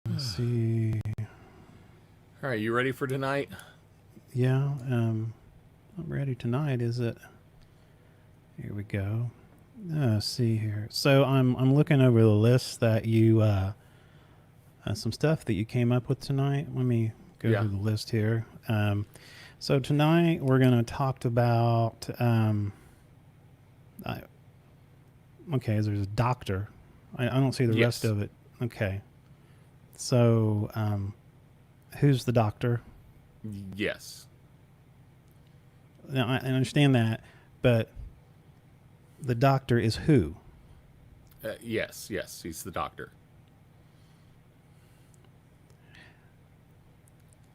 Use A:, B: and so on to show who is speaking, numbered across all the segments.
A: Let's see.
B: All right, you ready for tonight?
A: Yeah, I'm ready tonight. Is it? Here we go. Let's see here. So I'm looking over the list that you some stuff that you came up with tonight. Let me go through the list here. So tonight we're going to talk about. Okay, there's a doctor. I don't see the rest of it. Okay. So, who's the doctor?
B: Yes.
A: Now, I understand that, but the doctor is who?
B: Yes, he's the doctor.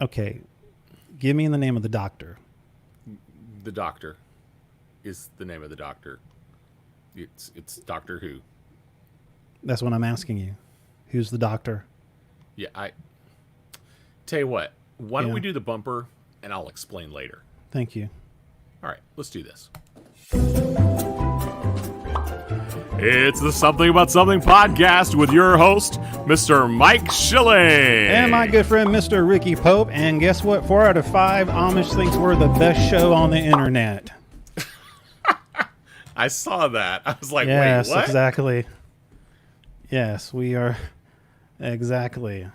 A: Okay, give me the name of the doctor.
B: The doctor is the name of the doctor. It's Doctor Who.
A: That's what I'm asking you. Who's the doctor?
B: Yeah, I tell you what. Why don't we do the bumper, and I'll explain later.
A: Thank you.
B: All right, let's do this. It's the Something About Something podcast with your host, Mr. Mike Schilling.
A: And my good friend, Mr. Ricky Pope. And guess what? 4 out of 5 Amish thinks we're the best show on the internet.
B: I saw that. I was like,
A: yes,
B: wait, what?
A: Exactly. Yes, we are. Exactly.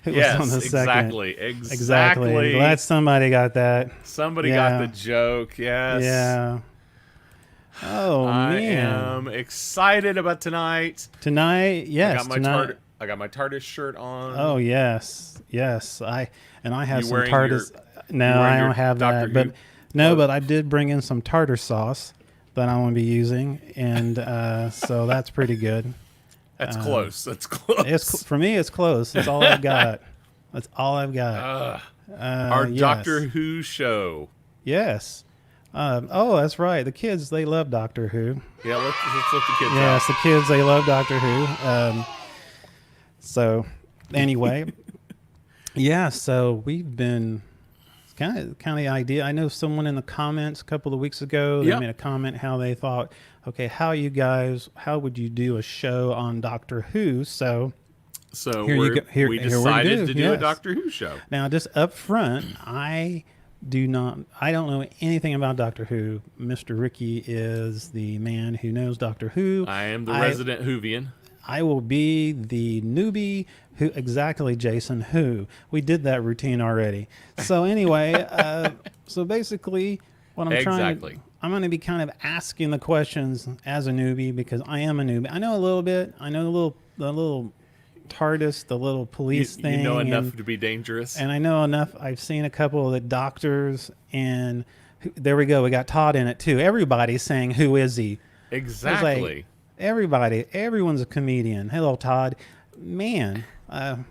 B: Yes,
A: on the
B: exactly.
A: Exactly. Glad somebody got that.
B: Somebody got the joke. Yes.
A: Yeah. Oh,
B: I
A: man.
B: am excited about tonight.
A: Tonight, yes.
B: I got my TARDIS shirt on.
A: Oh, yes. Yes. I have some
B: wearing
A: TARDIS. No, I don't have
B: Doctor
A: that.
B: Who?
A: But I did bring in some tartar sauce that I want to be using. And so that's pretty good.
B: That's close. That's close.
A: For me, it's close. That's all I've got. That's all I've got.
B: Our Doctor Who show.
A: Yes. That's right. The kids, they love Doctor Who.
B: Yeah, let's let the kids out.
A: Yes, the kids, they love Doctor Who. So, anyway. Yeah, so we've been... Kind of the idea. I know someone in the comments a couple of weeks ago, they made a comment how they thought, okay, how would you do a show on Doctor Who? So
B: we decided to do a Doctor Who show.
A: Now, just up front, I don't know anything about Doctor Who. Mr. Ricky is the man who knows Doctor Who.
B: I am the resident Whovian.
A: I will be the newbie who exactly Jason who. We did that routine already. So anyway, so basically what I'm I'm going to be kind of asking the questions as a newbie because I am a newbie. I know a little bit. I know the little TARDIS, the little police thing.
B: You know enough to be dangerous.
A: And I know enough. I've seen a couple of the doctors and there we go. We got Todd in it too. Everybody's saying, who is he?
B: Exactly.
A: Everyone's a comedian. Hello, Todd. Man, and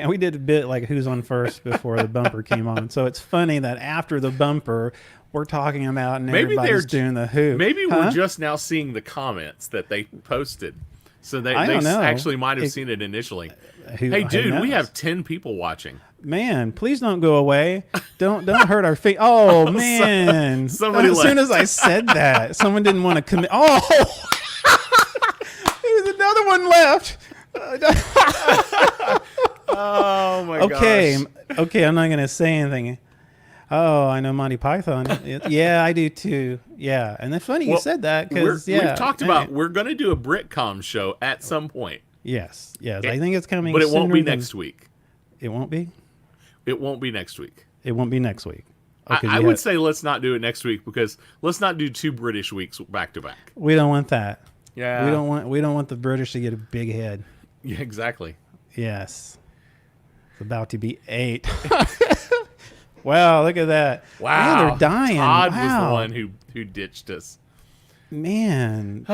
A: we did a bit like who's on first before the bumper came on. So it's funny that after the bumper, we're talking about and everybody's doing the who.
B: Maybe we're just now seeing the comments that they posted. So they actually might have seen it initially. Hey, dude, we have 10 people watching.
A: Man, please don't go away. Don't hurt our feet. Oh, man. As soon as I said that, someone didn't want to commit. Oh, there's another one left.
B: Oh, my gosh.
A: Okay, I'm not going to say anything. Oh, I know Monty Python. Yeah, I do too. Yeah, and it's funny you said that because
B: we've talked about we're going to do a Britcom show at some point.
A: Yes. I think it's coming,
B: but it won't be next week.
A: It won't be.
B: It won't be next week.
A: It won't be next week.
B: I would say let's not do it next week because let's not do 2 British weeks back to back.
A: We don't want that.
B: Yeah,
A: we don't want the British to get a big head.
B: Yeah, exactly.
A: Yes, it's about to be 8. Wow, look at that!
B: Wow,
A: man, they're dying.
B: Todd was the one who ditched us.
A: Man,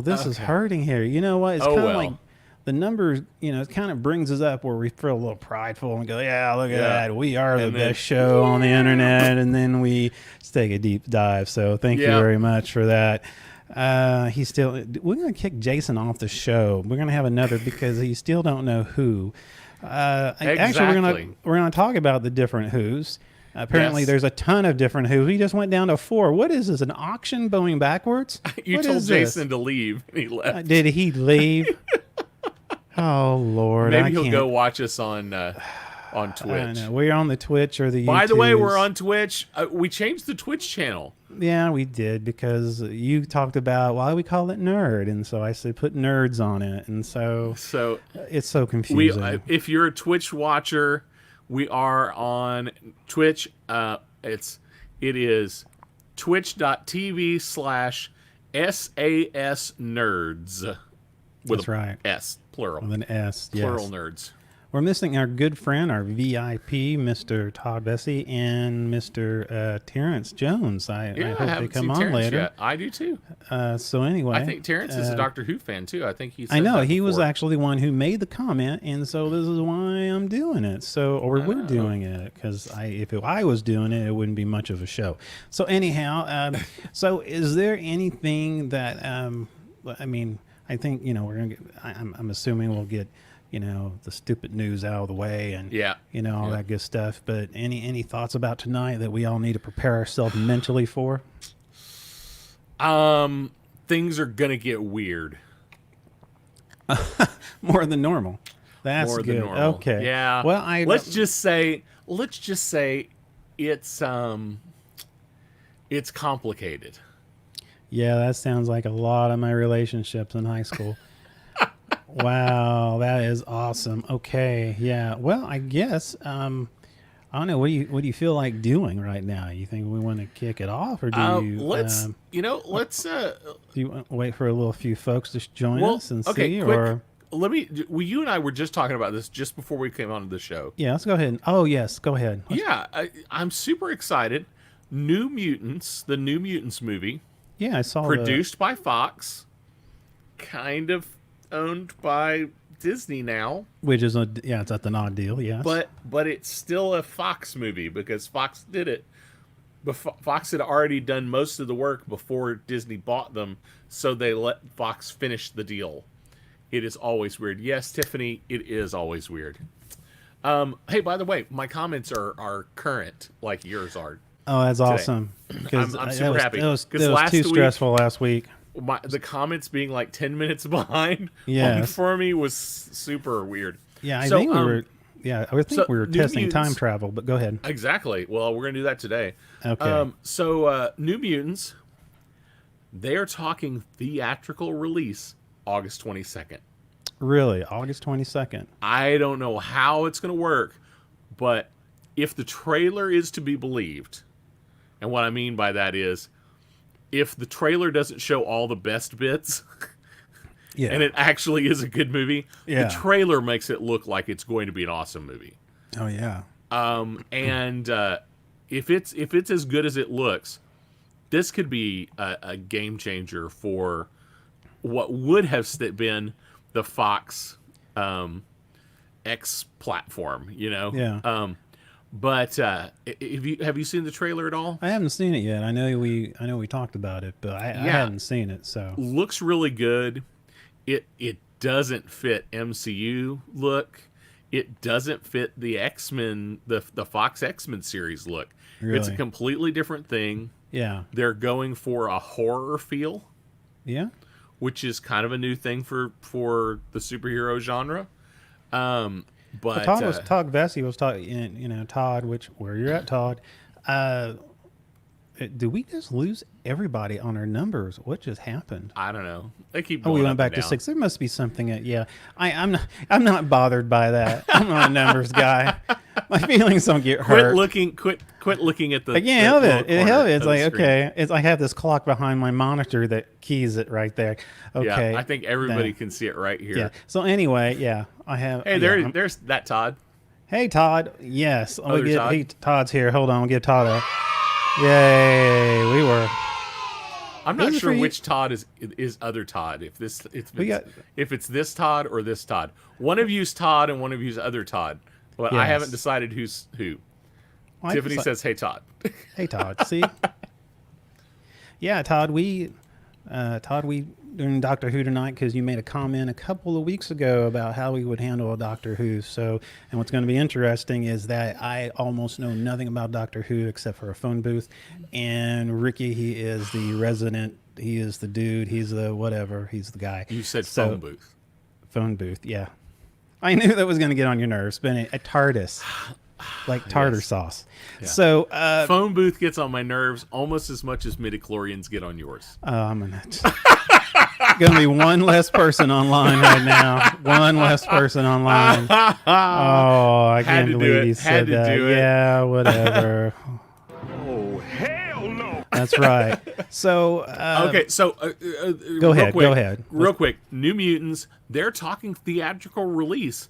A: this is hurting here. You know what? It's kind of like the numbers. It kind of brings us up where we feel a little prideful and go, "Yeah, look at that. We are the best show on the internet." And then we just take a deep dive. So thank you very much for that. We're going to kick Jason off the show. We're going to have another because he still don't know who. Actually, we're going to talk about the different who's. Apparently, there's a ton of different who's. We just went down to 4. What is this? An auction going backwards?
B: You told Jason to leave, and he left.
A: Did he leave? Oh Lord!
B: Maybe he'll go watch us on Twitch.
A: I don't know. We're on the Twitch or the.
B: By the way, we're on Twitch. We changed the Twitch channel.
A: Yeah, we did because you talked about why we call it nerd, and so I said put nerds on it, and so it's so confusing.
B: If you're a Twitch watcher, we are on Twitch. It is twitch.tv/SAS nerds.
A: That's right.
B: S, plural.
A: With an S,
B: plural
A: yes.
B: nerds.
A: We're missing our good friend, our VIP, Mr. Todd Bessie, and Mr. Terrence Jones. I hope they come on
B: Terrence
A: later.
B: Yet. I do too.
A: So anyway,
B: I think Terrence is a Doctor Who fan too. I think he's.
A: I know he was actually the one who made the comment, and so this is why I'm doing it. We're doing it because if I was doing it, it wouldn't be much of a show. So anyhow, so is there anything that I mean? I think we're gonna get. I'm assuming we'll get. The stupid news out of the way and, all that good stuff. But any thoughts about tonight that we all need to prepare ourselves mentally for?
B: Things are going to get weird.
A: More than normal. That's
B: more
A: good.
B: Than normal.
A: Okay.
B: Yeah.
A: Well,
B: let's just say it's complicated.
A: Yeah, that sounds like a lot of my relationships in high school. Wow, that is awesome. Okay, yeah. Well, I guess I don't know. What do you feel like doing right now? You think we want to kick it off, or do you?
B: Let's. Do you want
A: to wait for a few folks to join us and see,
B: quick,
A: or
B: let me? Well, you and I were just talking about this just before we came on the show.
A: Yeah, let's go ahead. Oh yes, go ahead.
B: I'm super excited. New Mutants, the New Mutants movie.
A: Yeah, I saw.
B: Produced by Fox, kind of owned by Disney now,
A: which is it's at the odd deal, yes.
B: But it's still a Fox movie because Fox did it. Fox had already done most of the work before Disney bought them, so they let Fox finish the deal. It is always weird. Yes, Tiffany, it is always weird. Hey, by the way, my comments are current, like yours are.
A: Oh, that's
B: today.
A: Awesome.
B: I'm super happy.
A: It was too stressful last week.
B: The comments being like 10 minutes behind for me was super weird.
A: Yeah, I think we were testing time travel, but go ahead.
B: Exactly. Well, we're going to do that today.
A: Okay.
B: New Mutants, they are talking theatrical release August 22nd.
A: Really? August 22nd?
B: I don't know how it's going to work, but if the trailer is to be believed, and what I mean by that is, if the trailer doesn't show all the best bits, and it actually is a good movie, the trailer makes it look like it's going to be an awesome movie.
A: Oh yeah.
B: And if it's as good as it looks, this could be a game changer for what would have been the Fox X platform.
A: Yeah.
B: But have you seen the trailer at all?
A: I haven't seen it yet. I know we talked about it, but I haven't seen it. So
B: looks really good. It doesn't fit MCU look. It doesn't fit the X-Men, the Fox X-Men series look.
A: Really?
B: It's a completely different thing.
A: Yeah.
B: They're going for a horror feel.
A: Yeah.
B: Which is kind of a new thing for the superhero genre. But
A: Todd Bessie was talking, Todd, where you're at, Todd. Do we just lose everybody on our numbers? What just happened?
B: I don't know. They keep going
A: we went back to 6. There must be something. I'm not bothered by that. I'm not a numbers guy. My feelings don't get hurt.
B: Quit looking at the.
A: I can't help it. It's like okay. I have this clock behind my monitor that keys it right there. Okay.
B: Yeah, I think everybody can see it right here.
A: Yeah. So anyway, I have.
B: Hey, there's that Todd.
A: Hey Todd. Yes.
B: Todd.
A: Todd's here. Hold on. We'll give Todd a. Yay! We were.
B: I'm not sure which Todd is other Todd. If it's this Todd or this Todd. One of you's Todd and one of you's other Todd. But yes. I haven't decided who's who. Well, Tiffany says, "Hey Todd."
A: Hey Todd. See. Yeah, Todd. We doing Doctor Who tonight because you made a comment a couple of weeks ago about how we would handle a Doctor Who. So, and what's going to be interesting is that I almost know nothing about Doctor Who except for a phone booth. And Ricky, he is the resident. He is the dude. He's the whatever. He's the guy.
B: You said phone booth.
A: Phone booth. Yeah. I knew that was going to get on your nerves, but a TARDIS, like tartar sauce. Yeah. So
B: phone booth gets on my nerves almost as much as midichlorians get on yours.
A: I'm going to be one less person online right now. One less person online. Oh, I can't believe you said that. Yeah, whatever.
B: Oh, hell no.
A: That's right. So
B: okay, so
A: go ahead.
B: Real quick, New Mutants, they're talking theatrical release.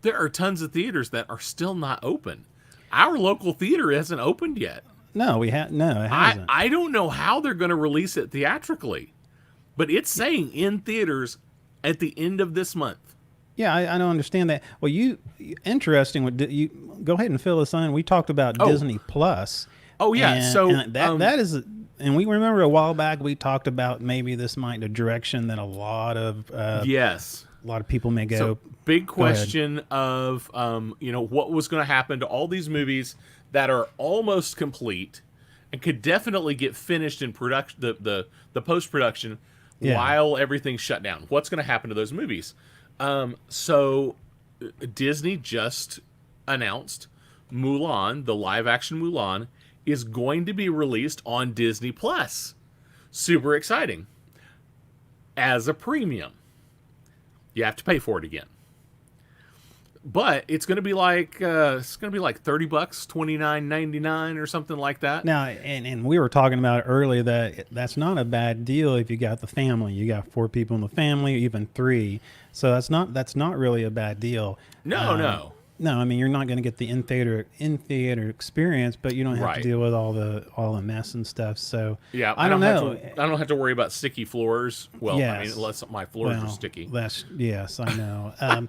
B: There are tons of theaters that are still not open. Our local theater hasn't opened yet.
A: No, it hasn't.
B: I don't know how they're going to release it theatrically, but it's saying in theaters at the end of this month.
A: Yeah, I don't understand that. Well, interesting. You go ahead and fill us in. We talked about Disney Plus.
B: Oh yeah,
A: that is, and we remember a while back we talked about maybe this might be a direction that a lot of people may go.
B: So big question of what was going to happen to all these movies that are almost complete and could definitely get finished in production, the post production while everything's shut down. What's going to happen to those movies? So Disney just announced Mulan, the live action Mulan, is going to be released on Disney Plus. Super exciting. As a premium. You have to pay for it again. But it's going to be like $30, $29.99 or something like that.
A: Now, and we were talking about earlier that's not a bad deal if you got the family. You got 4 people in the family, even 3. So that's not really a bad deal.
B: No.
A: No, I mean you're not going to get the in theater experience, but you don't have to deal with all the mess and stuff. So
B: yeah, I don't know. I don't have to worry about sticky floors. Well, I mean, unless my floors are sticky.
A: Yes, I know.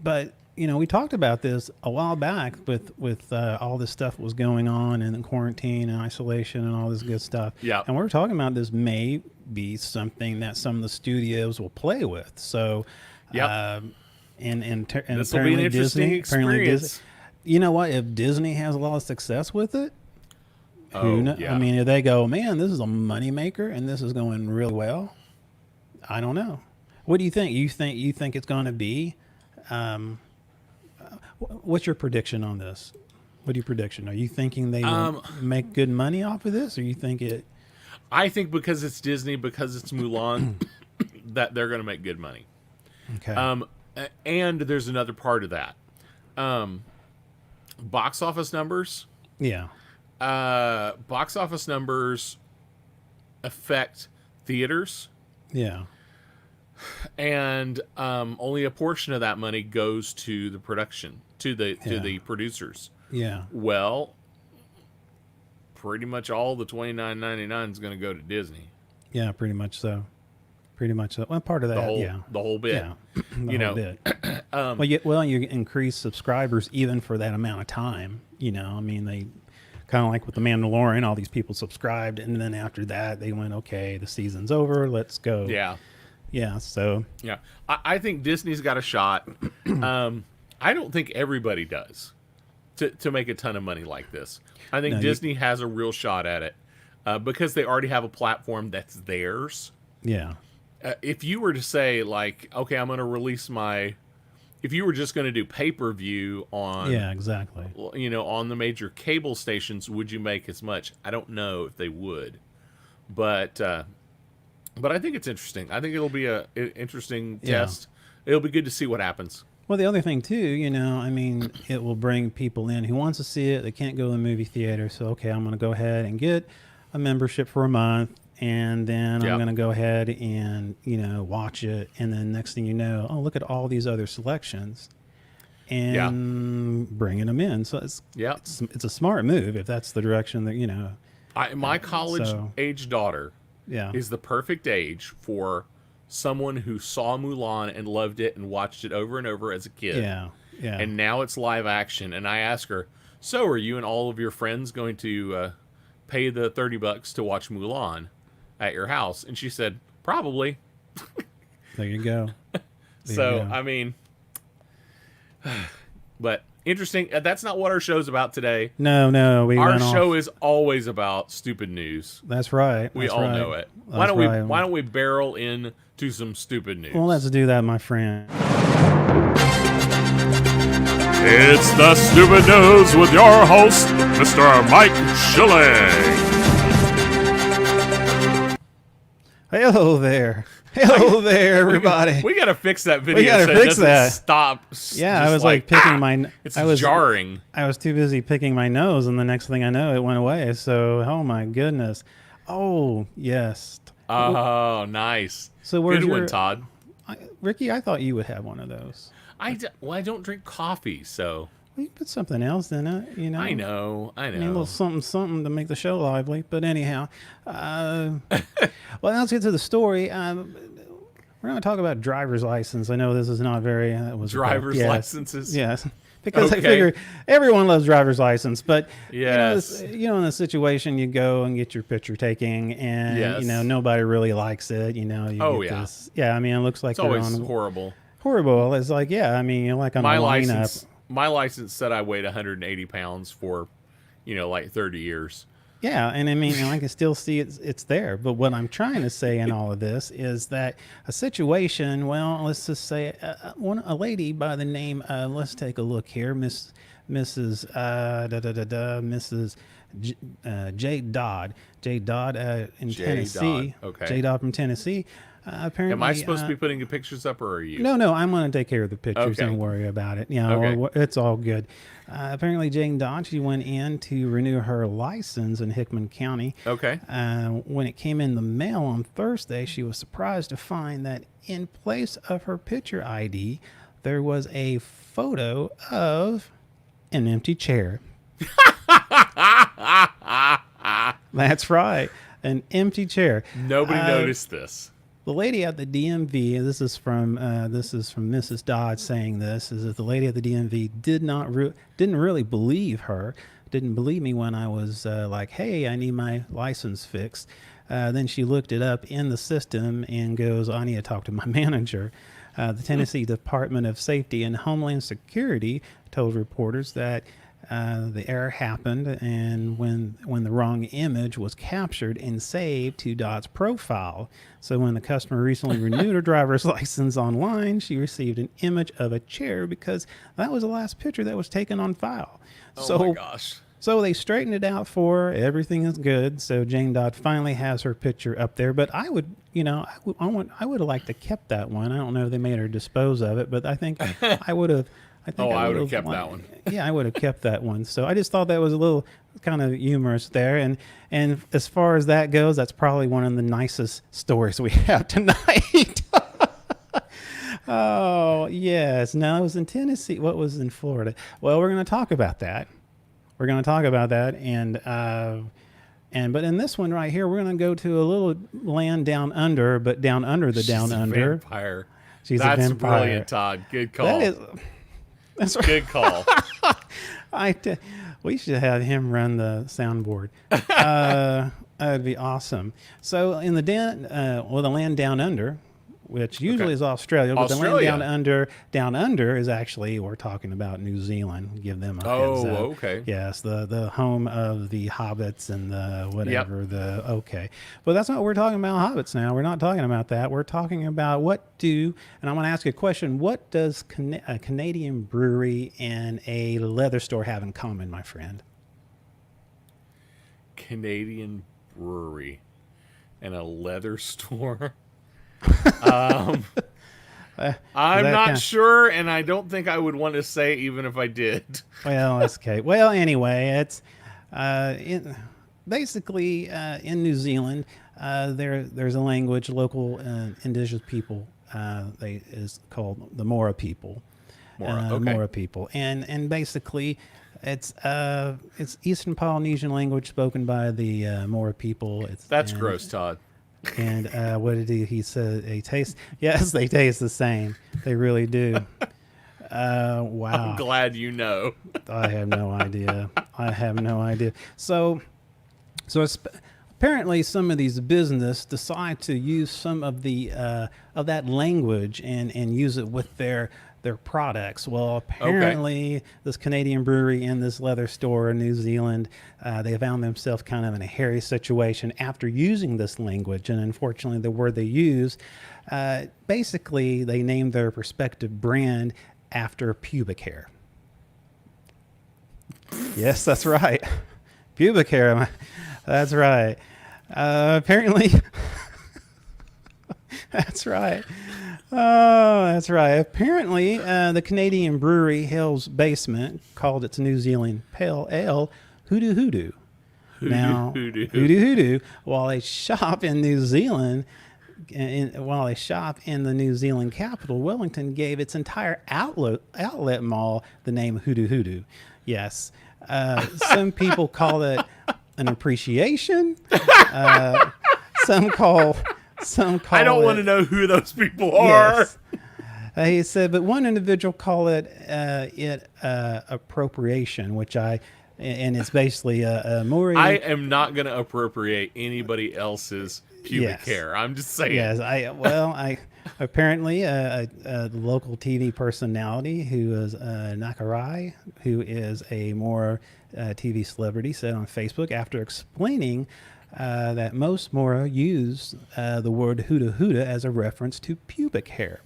A: But we talked about this a while back with all this stuff that was going on and quarantine and isolation and all this good stuff.
B: Yeah,
A: and we were talking about this may be something that some of the studios will play with. So
B: yeah.
A: And
B: this will be an interesting experience.
A: You know what? If Disney has a lot of success with it, I mean, if they go, man, this is a moneymaker and this is going really well, I don't know. What do you think? You think it's going to be? What's your prediction on this? What are your prediction? Are you thinking they will make good money off of this, or you think it?
B: I think because it's Disney, because it's Mulan, that they're going to make good money.
A: Okay.
B: And there's another part of that. Box office numbers.
A: Yeah.
B: Box office numbers affect theaters.
A: Yeah.
B: And only a portion of that money goes to the production, to the producers.
A: Yeah.
B: Well, pretty much all the $29.99 is going to go to Disney.
A: Yeah, pretty much so. Well, part of that,
B: the whole bit.
A: Yeah, the whole bit. You increase subscribers even for that amount of time. I mean, they kind of like with the Mandalorian, all these people subscribed, and then after that, they went, okay, the season's over, let's go.
B: Yeah.
A: Yeah. So.
B: Yeah, I think Disney's got a shot. I don't think everybody does to make a ton of money like this. I think Disney has a real shot at it because they already have a platform that's theirs.
A: Yeah.
B: If you were to say, like, okay, I'm going to release if you were just going to do pay-per-view on...
A: Yeah, exactly.
B: On the major cable stations, would you make as much? I don't know if they would. But I think it's interesting. I think it'll be an interesting test. It'll be good to see what happens.
A: Well, the other thing, too, I mean, it will bring people in who wants to see it. They can't go to the movie theater. So, okay, I'm going to go ahead and get a membership for a month. And then I'm going to go ahead and, watch it. And then next thing you know, look at all these other selections and bringing them in. So it's a smart move if that's the direction that,
B: my college-age daughter is the perfect age for someone who saw Mulan and loved it and watched it over and over as a kid.
A: Yeah.
B: And now it's live action. And I ask her, so are you and all of your friends going to pay the $30 to watch Mulan at your house? And she said, probably.
A: There you go.
B: I mean, but interesting. That's not what our show's about today.
A: No,
B: our show is always about stupid news.
A: That's right.
B: We all know it. Why don't we barrel in to some stupid news?
A: Well, let's do that, my friend.
B: It's the Stupid News with your host, Mr. Mike Schilling.
A: Hello there. Hello there, everybody.
B: We gotta fix that video.
A: We gotta fix that.
B: Stop.
A: Yeah, I was like picking my.
B: It's jarring.
A: I was too busy picking my nose, and the next thing I know, it went away. So, oh my goodness. Oh yes.
B: Oh, nice.
A: So where's
B: good
A: your
B: one, Todd?
A: Ricky, I thought you would have one of those.
B: I don't drink coffee, so.
A: Well, you put something else in it, you know.
B: I know.
A: I mean, a little something to make the show lively. But anyhow, well, let's get to the story. We're going to talk about driver's license. I know this is not very.
B: Driver's licenses.
A: Yes, because I figure everyone loves driver's license. But
B: yes,
A: you know, in the situation, you go and get your picture taken, and you know nobody really likes it. You know. This, I mean, it looks like
B: it's always horrible.
A: Horrible. It's like I mean, you're like on
B: my
A: a
B: license.
A: lineup.
B: My license said I weighed 180 pounds for, like 30 years.
A: Yeah, and I mean, I can still see it's there. But what I'm trying to say in all of this is that a situation, well, let's just say a lady by the name, let's take a look here, Mrs. J. Dodd. J. Dodd in Tennessee.
B: Dodd. Okay.
A: J. Dodd from Tennessee. Apparently,
B: am I supposed to be putting the pictures up, or are you?
A: No, I'm going to take care of the pictures.
B: Okay.
A: Don't worry about it. You know, it's all good. Apparently, Jane Dodd, she went in to renew her license in Hickman County.
B: Okay.
A: When it came in the mail on Thursday, she was surprised to find that in place of her picture ID, there was a photo of an empty chair. That's right, an empty chair.
B: Nobody noticed this.
A: The lady at the DMV, this is from Mrs. Dodd saying this, is that the lady at the DMV didn't really believe her, didn't believe me when I was like, hey, I need my license fixed. Then she looked it up in the system and goes, I need to talk to my manager. The Tennessee Department of Safety and Homeland Security told reporters that the error happened, and when the wrong image was captured and saved to Dodd's profile. So when the customer recently renewed her driver's license online, she received an image of a chair because that was the last picture that was taken on file.
B: Oh my gosh.
A: So they straightened it out for her. Everything is good. So Jane Dodd finally has her picture up there. But I would, I would have liked to kept that one. I don't know if they made her dispose of it, but I think I would have. I would have
B: kept that one.
A: Yeah, I would have kept that one. So I just thought that was a little kind of humorous there. And as far as that goes, that's probably one of the nicest stories we have tonight. Oh, yes. No, it was in Tennessee. What was in Florida? Well, we're going to talk about that. But in this one right here, we're going to go to a little land down under, but down under the down under.
B: Vampire.
A: She's a vampire. That's
B: brilliant, Todd. Good call.
A: That's
B: good call.
A: We should have him run the soundboard. That'd be awesome. So in the land down under, which usually is Australia, but the land down under is actually, we're talking about New Zealand. Give them a heads up.
B: Okay.
A: Yes, the home of the hobbits and the whatever. But that's not what we're talking about. Hobbits now. We're not talking about that. We're talking about and I'm going to ask you a question. What does a Canadian brewery and a leather store have in common, my friend?
B: Canadian brewery and a leather store. I'm not sure, and I don't think I would want to say even if I did.
A: Well, that's okay. Well, anyway, it's basically in New Zealand. There's a language, local indigenous people. Is called the Mora people. Mora people, and basically, it's Eastern Polynesian language spoken by the Mora people.
B: That's gross, Todd.
A: And what did he said? They taste. Yes, they taste the same. They really do. Wow.
B: I'm glad you know.
A: I have no idea. So apparently, some of these business decide to use some of the of that language and use it with their products. Well, apparently, this Canadian brewery and this leather store in New Zealand, they found themselves kind of in a hairy situation after using this language. And unfortunately, the word they use, basically, they named their respective brand after pubic hair. Yes, that's right. Pubic hair. That's right. Apparently, that's right. Oh, that's right. Apparently, the Canadian brewery Hell's Basement called its New Zealand Pale Ale Hoodoo Hoodoo. Hoodoo. While they shop in New Zealand, while they shop in the New Zealand capital, Wellington gave its entire outlet mall the name Hoodoo Hoodoo. Yes. Some people call it an appreciation. Some call
B: I don't want to know who those people are.
A: Yes. He said, but one individual called it appropriation, and it's basically a more.
B: I am not going to appropriate anybody else's pubic hair. I'm just saying.
A: Yes, apparently the local TV personality who is Nakarai, who is a more TV celebrity, said on Facebook after explaining that most Mora use the word huda huda as a reference to pubic hair.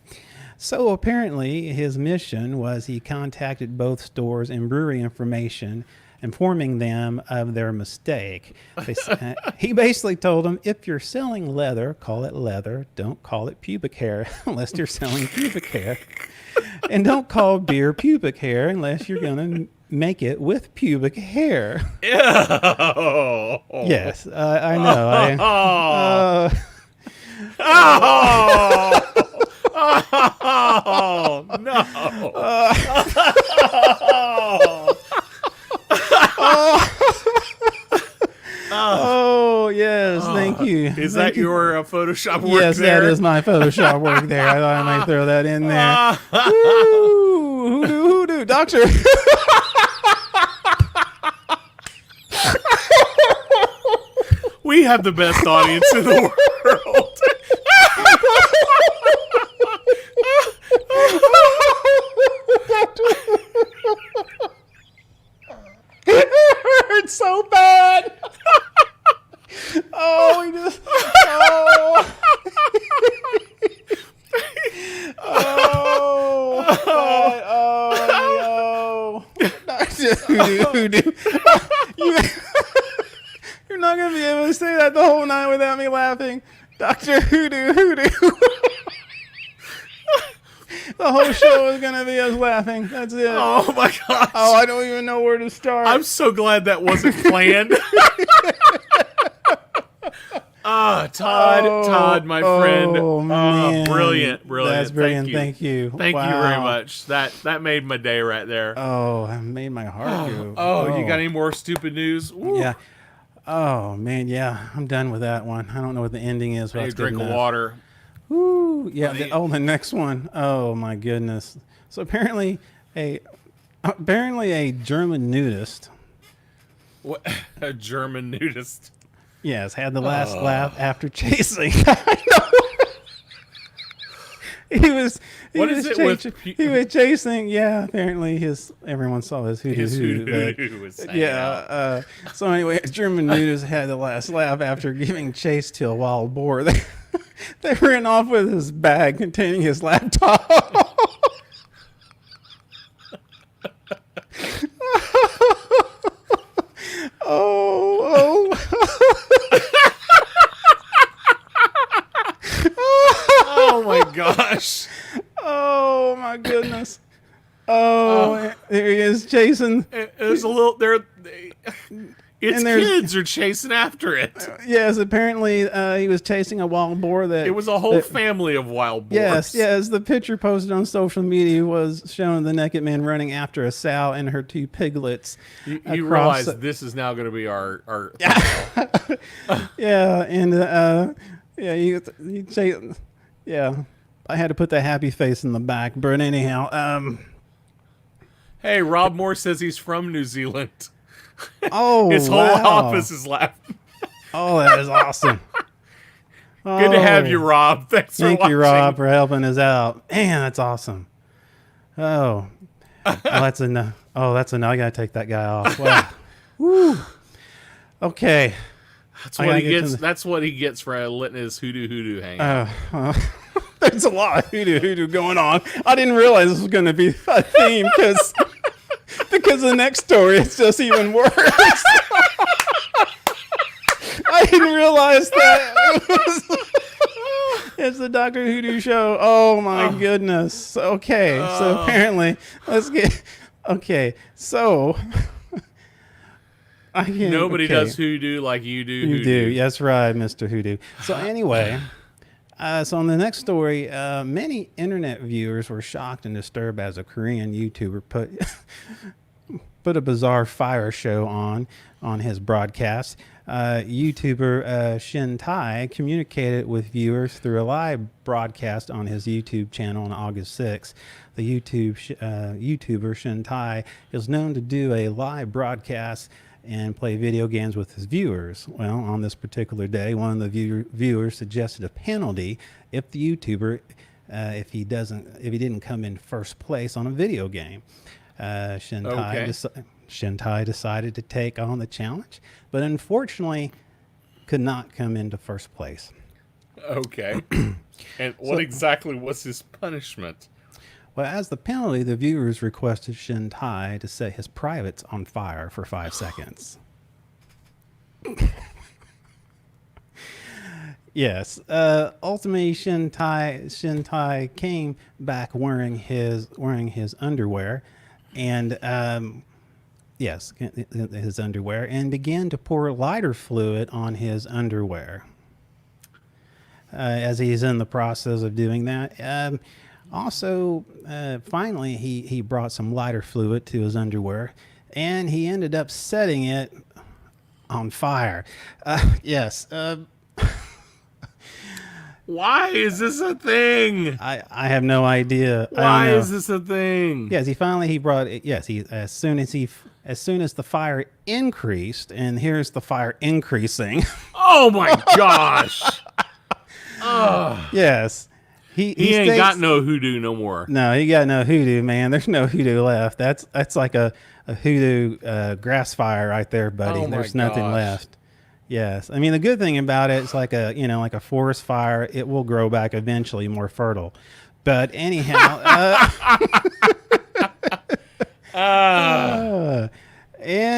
A: So apparently his mission was he contacted both stores and brewery information, informing them of their mistake. He basically told them, if you're selling leather, call it leather. Don't call it pubic hair unless you're selling pubic hair. And don't call beer pubic hair unless you're going to make it with pubic hair.
B: Ew.
A: Yes, I know.
B: Oh, no.
A: Oh, yes, thank you.
B: Is that your Photoshop work?
A: Yes,
B: there?
A: that is my Photoshop work there. I thought I might throw that in there. Woo, hoodoo, doctor.
B: We have the best audience in the world.
A: It hurts so bad. Oh, we just. Oh. Oh. Hoodoo. You're not going to be able to say that the whole night without me laughing. Dr. Hoodoo. The whole show is going to be us laughing. That's it.
B: Oh, my gosh.
A: Oh, I don't even know where to start.
B: I'm so glad that wasn't planned. Todd, my friend.
A: Oh, man.
B: Brilliant.
A: That's brilliant. Thank you.
B: Thank you very much. That made my day right there.
A: Oh, it made my heart go.
B: Oh, you got any more stupid news? Woo.
A: Yeah. Oh, man, yeah. I'm done with that one. I don't know what the ending is. But
B: I need a drink of water.
A: Woo. Yeah. The next one. Oh, my goodness. So apparently a German nudist.
B: What? A German nudist?
A: Yes, had the last laugh after chasing. He was chasing. Yeah, apparently everyone saw his hoodoo. Yeah. So anyway, a German nudist had the last laugh after giving chase to a wild boar. They ran off with his bag containing his laptop. Oh.
B: Oh my gosh.
A: Oh my goodness. Oh, there he is chasing.
B: There's a little there. Its kids are chasing after it.
A: Yes, apparently he was chasing a wild boar.
B: It was a whole family of wild boars.
A: Yes. The picture posted on social media was showing the naked man running after a sow and her two piglets.
B: You realize this is now going to be our
A: yeah, and yeah, I had to put the happy face in the back, but anyhow,
B: Hey, Rob Moore says he's from New Zealand.
A: Oh,
B: his whole office is laughing.
A: Oh, that is awesome.
B: Good to have you, Rob. Thank
A: you, Rob, for helping us out. Man, that's awesome. Oh, that's enough. Oh, that's enough. I gotta take that guy off. Wow. Woo. Okay.
B: That's what he gets for letting his hoodoo hang out.
A: There's a lot of hoodoo going on. I didn't realize this was going to be a theme because because the next story it's just even worse. I didn't realize that. It's the Dr. Hoodoo show. Oh my goodness. Okay, so apparently, let's get. Okay, so
B: nobody does hoodoo like you do.
A: You do. That's right, Mr. Hoodoo. So anyway, so on the next story, many internet viewers were shocked and disturbed as a Korean YouTuber put a bizarre fire show on his broadcast. YouTuber Shin Tai communicated with viewers through a live broadcast on his YouTube channel on August 6th. The YouTuber Shin Tai is known to do a live broadcast and play video games with his viewers. Well, on this particular day, one of the viewers suggested a penalty if the YouTuber, if he didn't come in first place on a video game. Shin Tai decided to take on the challenge, but unfortunately could not come into first place.
B: Okay. And what exactly was his punishment?
A: Well, as the penalty, the viewers requested Shin Tai to set his privates on fire for 5 seconds. Yes. Ultimately, Shin Tai came back wearing his underwear, and his underwear, and began to pour lighter fluid on his underwear. As he's in the process of doing that. Also, finally, he brought some lighter fluid to his underwear, and he ended up setting it on fire. Yes.
B: Why is this a thing?
A: I have no idea.
B: Why is this a thing?
A: Yes, he brought it. Yes, as soon as the fire increased, and here's the fire increasing.
B: Oh my gosh.
A: Yes.
B: He ain't got no hoodoo no more.
A: No, he got no hoodoo, man. There's no hoodoo left. That's like a hoodoo grass fire right there, buddy.
B: Oh
A: There's nothing left. Yes. I mean, the good thing about it, it's like a forest fire. It will grow back eventually more fertile. But anyhow, and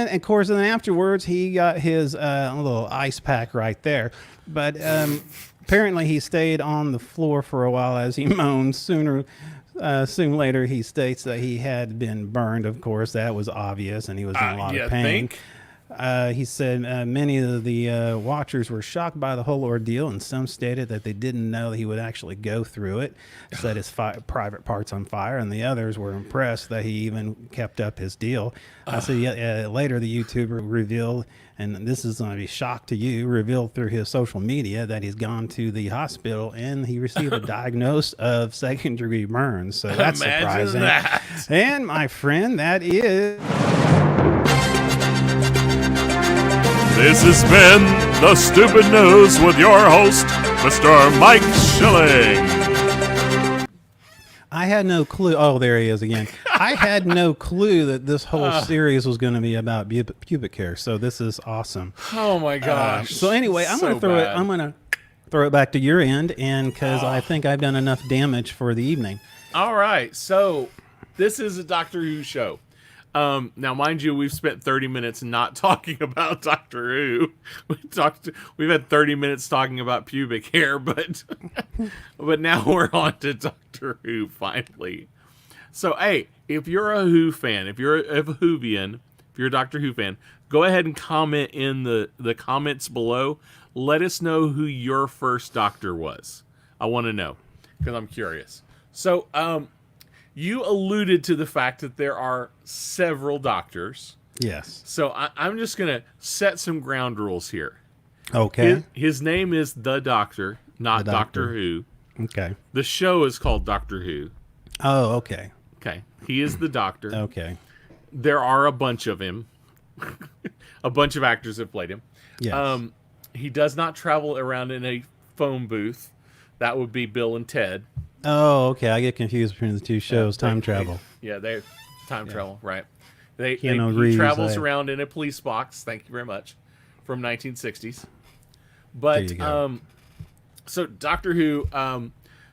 A: of course, then afterwards, he got his little ice pack right there. But apparently, he stayed on the floor for a while as he moaned. Soon later, he states that he had been burned. Of course, that was obvious, and he was in a lot of pain. He said many of the watchers were shocked by the whole ordeal, and some stated that they didn't know that he would actually go through it, set his private parts on fire, and the others were impressed that he even kept up his deal. Later, the YouTuber revealed, and this is going to be a shock to you, revealed through his social media that he's gone to the hospital and he received a diagnosis of second-degree burns. So that's surprising. That. And my friend, that is...
C: This has been The Stupid News with your host, Mr. Mike Schilling.
A: I had no clue. Oh, there he is again. I had no clue that this whole series was going to be about pubic hair. So this is awesome.
B: Oh my gosh.
A: So anyway, I'm going to throw it back to your end, and because I think I've done enough damage for the evening.
B: All right. So this is a Doctor Who show. Now, mind you, we've spent 30 minutes not talking about Doctor Who. We've had 30 minutes talking about pubic hair, but now we're on to Doctor Who finally. So, hey, if you're a Who fan, if you're a Whovian, if you're a Doctor Who fan, go ahead and comment in the comments below. Let us know who your first Doctor was. I want to know because I'm curious. So, you alluded to the fact that there are several doctors.
A: Yes.
B: So I'm just going to set some ground rules here.
A: Okay.
B: His name is The Doctor, not Doctor Who.
A: Okay.
B: The show is called Doctor Who.
A: Oh, okay.
B: Okay. He is the Doctor.
A: Okay.
B: There are a bunch of him. A bunch of actors have played him.
A: Yes.
B: He does not travel around in a phone booth. That would be Bill and Ted.
A: Oh, okay. I get confused between the two shows. Time travel.
B: They're time travel, right? He travels around in a police box. Thank you very much. From 1960s. But so Doctor Who.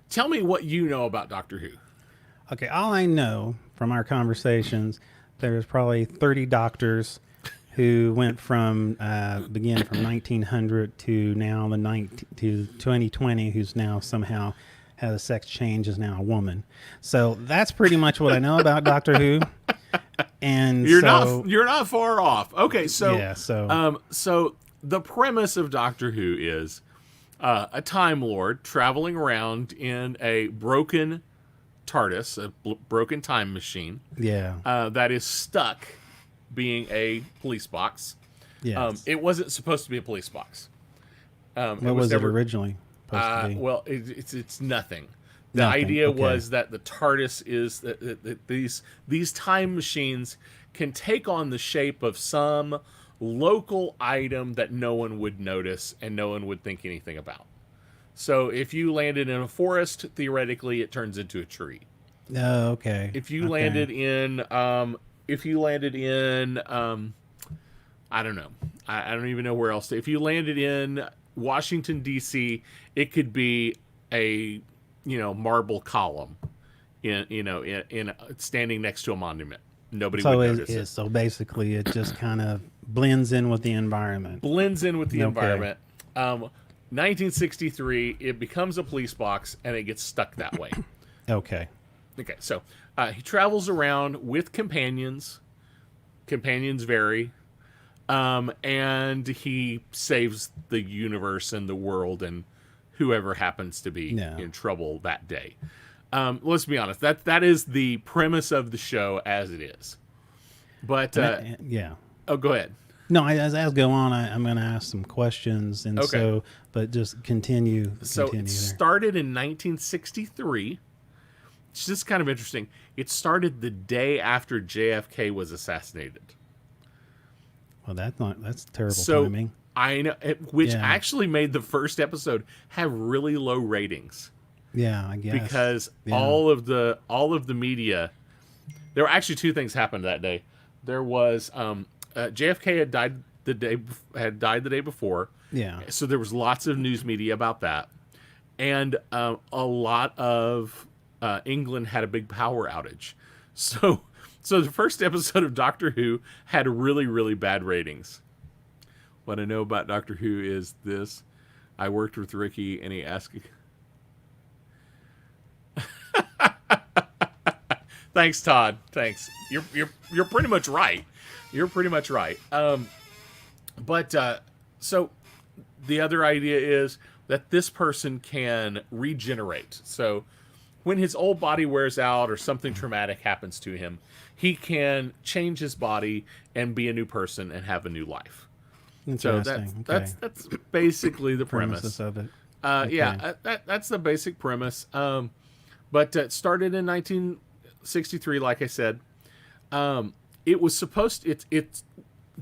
B: Tell me what you know about Doctor Who.
A: Okay, all I know from our conversations there's probably 30 doctors who went from began from 1900 to now to 2020, who's now somehow has a sex change, is now a woman. So that's pretty much what I know about Doctor Who. And
B: you're not far off. Okay, so
A: yeah,
B: so the premise of Doctor Who is a Time Lord traveling around in a broken TARDIS, a broken time machine.
A: Yeah,
B: that is stuck being a police box.
A: Yes.
B: It wasn't supposed to be a police box.
A: What was it originally supposed to be?
B: Well, it's nothing. The idea was that the TARDIS is that these time machines can take on the shape of some local item that no one would notice and no one would think anything about. So if you landed in a forest, theoretically, it turns into a tree.
A: Oh, okay.
B: If you landed in, I don't know. I don't even know where else. If you landed in Washington, D.C., it could be a marble column in standing next to a monument. Nobody would notice it.
A: So basically, it just kind of blends in with the environment.
B: Environment. 1963, it becomes a police box, and it gets stuck that way.
A: Okay.
B: So he travels around with companions. Companions vary. And he saves the universe and the world and whoever happens to be in trouble that day. Let's be honest. That is the premise of the show as it is. But
A: yeah.
B: Oh, go ahead.
A: No, as I go on, I'm going to ask some questions, and but just continue.
B: So it started in 1963. It's just kind of interesting. It started the day after JFK was assassinated.
A: Well, that's terrible timing.
B: I know, which actually made the first episode have really low ratings.
A: Yeah, I guess
B: because all of the media. There were actually two things happened that day. There was JFK had died the day before.
A: Yeah. So
B: there was lots of news media about that, and a lot of England had a big power outage. So the first episode of Doctor Who had really, really bad ratings. What I know about Doctor Who is this: I worked with Ricky, and he asked. Thanks, Todd. Thanks. You're pretty much right. You're pretty much right. So the other idea is that this person can regenerate. So when his old body wears out or something traumatic happens to him, he can change his body and be a new person and have a new life. So that's basically the premise
A: of it.
B: That's the basic premise. But it started in 1963, like I said. It was supposed. It's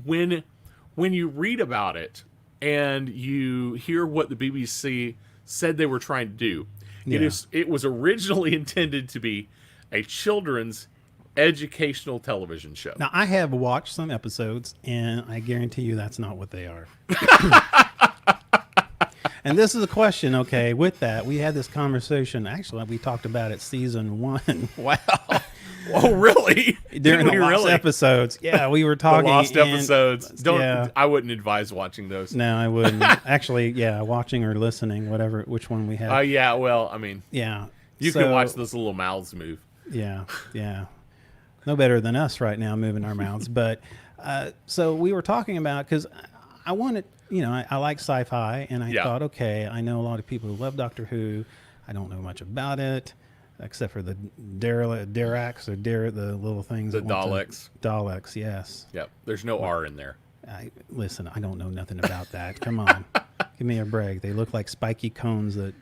B: when you read about it and you hear what the BBC said they were trying to do. Yeah. It was originally intended to be a children's educational television show.
A: Now, I have watched some episodes, and I guarantee you that's not what they are. And this is a question, okay, with that. We had this conversation. Actually, we talked about it season 1.
B: Wow. Oh, really?
A: During the lost episodes. Yeah, we were talking.
B: The lost episodes. I wouldn't advise watching those.
A: No, I wouldn't. Actually, watching or listening, which one we had.
B: Well, I mean.
A: Yeah.
B: You can watch those little mouths move.
A: Yeah. No better than us right now moving our mouths. But so we were talking about, because I wanted, I like sci-fi, and I thought, okay, I know a lot of people who love Doctor Who. I don't know much about it, except for the Derax or the little things.
B: The Daleks.
A: Daleks, yes.
B: Yep. There's no R in there.
A: Listen, I don't know nothing about that. Come on. Give me a break. They look like spiky cones that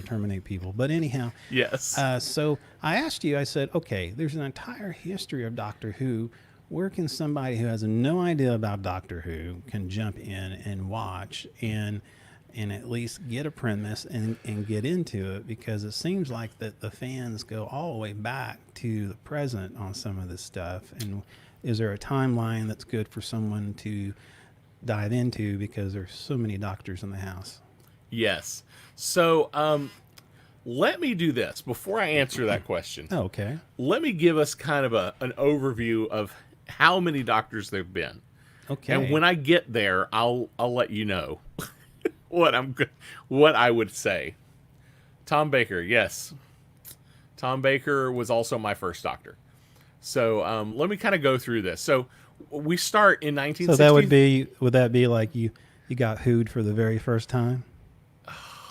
A: terminate people. But anyhow.
B: Yes.
A: So I asked you, I said, okay, there's an entire history of Doctor Who. Where can somebody who has no idea about Doctor Who can jump in and watch and at least get a premise and get into it? Because it seems like that the fans go all the way back to the present on some of this stuff. And is there a timeline that's good for someone to dive into, because there's so many doctors in the house?
B: Yes. So let me do this before I answer that question.
A: Okay.
B: Let me give us kind of an overview of how many doctors there've been.
A: Okay.
B: And when I get there, I'll let you know what I would say. Tom Baker, yes. Tom Baker was also my first doctor. So let me kind of go through this. So we start in 1960.
A: So would that be like you got hooed for the very first time?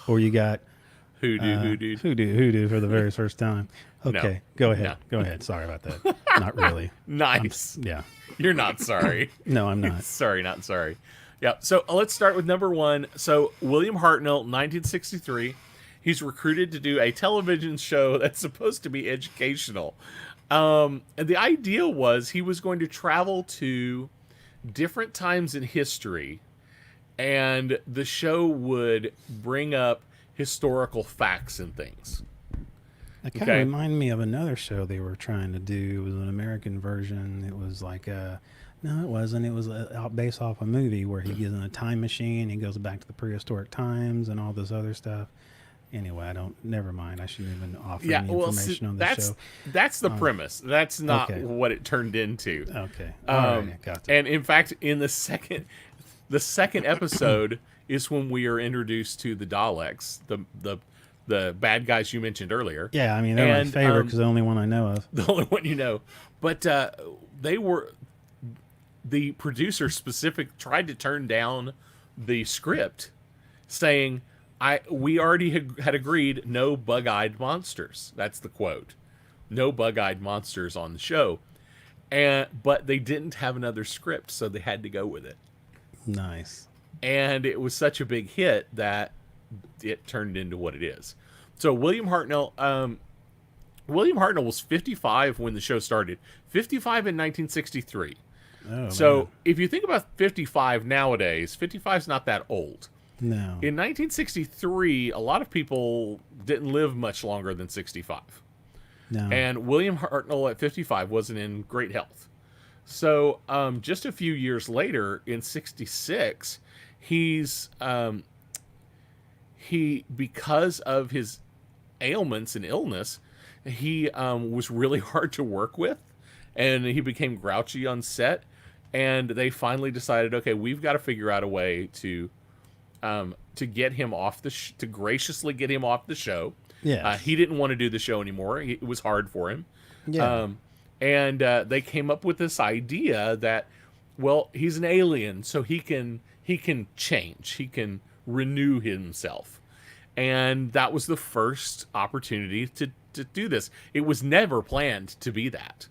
A: Or you got hoodoo for the very first time? Okay,
B: No.
A: go ahead.
B: No.
A: Go ahead. Sorry about that. Not really.
B: Nice.
A: Yeah.
B: You're not sorry.
A: No, I'm not.
B: Sorry, not sorry. Yeah, so let's start with number one. So William Hartnell, 1963. He's recruited to do a television show that's supposed to be educational. And the idea was he was going to travel to different times in history, and the show would bring up historical facts and things.
A: That kind of reminded me of another show they were trying to do. It was an American version. It was like no, it wasn't. It was based off a movie where he gets in a time machine. He goes back to the prehistoric times and all this other stuff. Anyway, never mind. I shouldn't even offer any information on this show.
B: That's the premise. That's not what it turned into.
A: Okay. All right, gotcha.
B: And in fact, in the second episode is when we are introduced to the Daleks, the bad guys you mentioned earlier.
A: Yeah, I mean, they're my favorite because the only one I know of.
B: The only one you know. But the producer tried to turn down the script, saying, we already had agreed no bug-eyed monsters. That's the quote. No bug-eyed monsters on the show. But they didn't have another script, so they had to go with it.
A: Nice.
B: And it was such a big hit that it turned into what it is. So William Hartnell was 55 when the show started. 55 in 1963.
A: Oh,
B: so
A: man.
B: if you think about 55 nowadays, 55 is not that old.
A: No.
B: In 1963, a lot of people didn't live much longer than 65.
A: No.
B: And William Hartnell at 55 wasn't in great health. So just a few years later, in 66, because of his ailments and illness, he was really hard to work with, and he became grouchy on set. And they finally decided, okay, we've got to figure out a way to get him off to graciously get him off the show.
A: Yeah.
B: He didn't want to do the show anymore. It was hard for him.
A: Yeah.
B: And they came up with this idea that, well, he's an alien, so he can change. He can renew himself. And that was the first opportunity to do this. It was never planned to be that.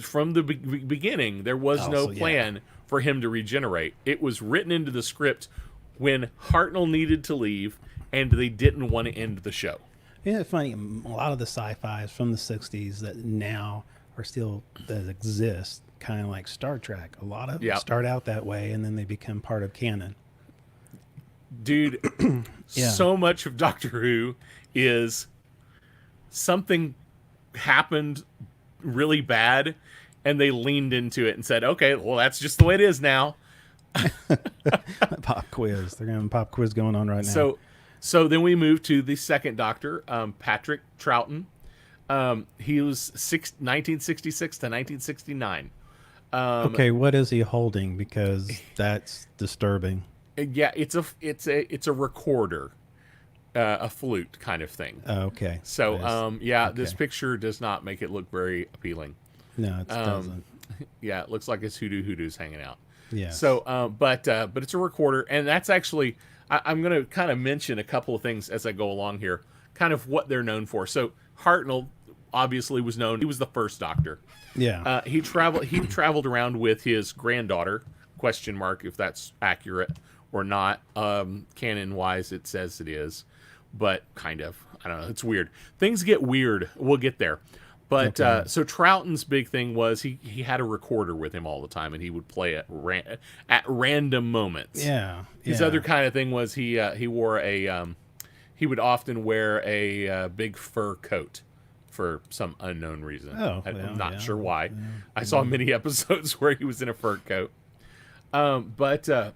B: From the beginning, there was no plan for him to regenerate. It was written into the script when Hartnell needed to leave, and they didn't want to end the show.
A: Isn't it funny? A lot of the sci-fis from the 60s that now are still, that exist, kind of like Star Trek. A lot of them start out that way, and then they become part of canon.
B: Dude, so much of Doctor Who is something happened really bad, and they leaned into it and said, okay, well, that's just the way it is now.
A: Pop quiz. They're going to have a pop quiz going on right now.
B: So then we move to the second Doctor, Patrick Troughton. He was 1966 to 1969.
A: Okay, what is he holding? Because that's disturbing.
B: Yeah, it's a recorder, a flute kind of thing.
A: Oh, okay.
B: So this picture does not make it look very appealing.
A: No, it doesn't.
B: Yeah, it looks like it's hoodoo's hanging out.
A: Yeah.
B: So, but it's a recorder, and that's actually I'm going to kind of mention a couple of things as I go along here, kind of what they're known for. So Hartnell obviously was known. He was the first Doctor.
A: Yeah.
B: He traveled around with his granddaughter. Question mark if that's accurate or not. Canon wise, it says it is, but kind of. I don't know. It's weird. Things get weird. We'll get there. But so Troughton's big thing was he had a recorder with him all the time, and he would play at random moments.
A: Yeah.
B: His other kind of thing was he wore he would often wear a big fur coat for some unknown reason. I'm not sure why. Yeah. I saw many episodes where he was in a fur coat. And
A: that's the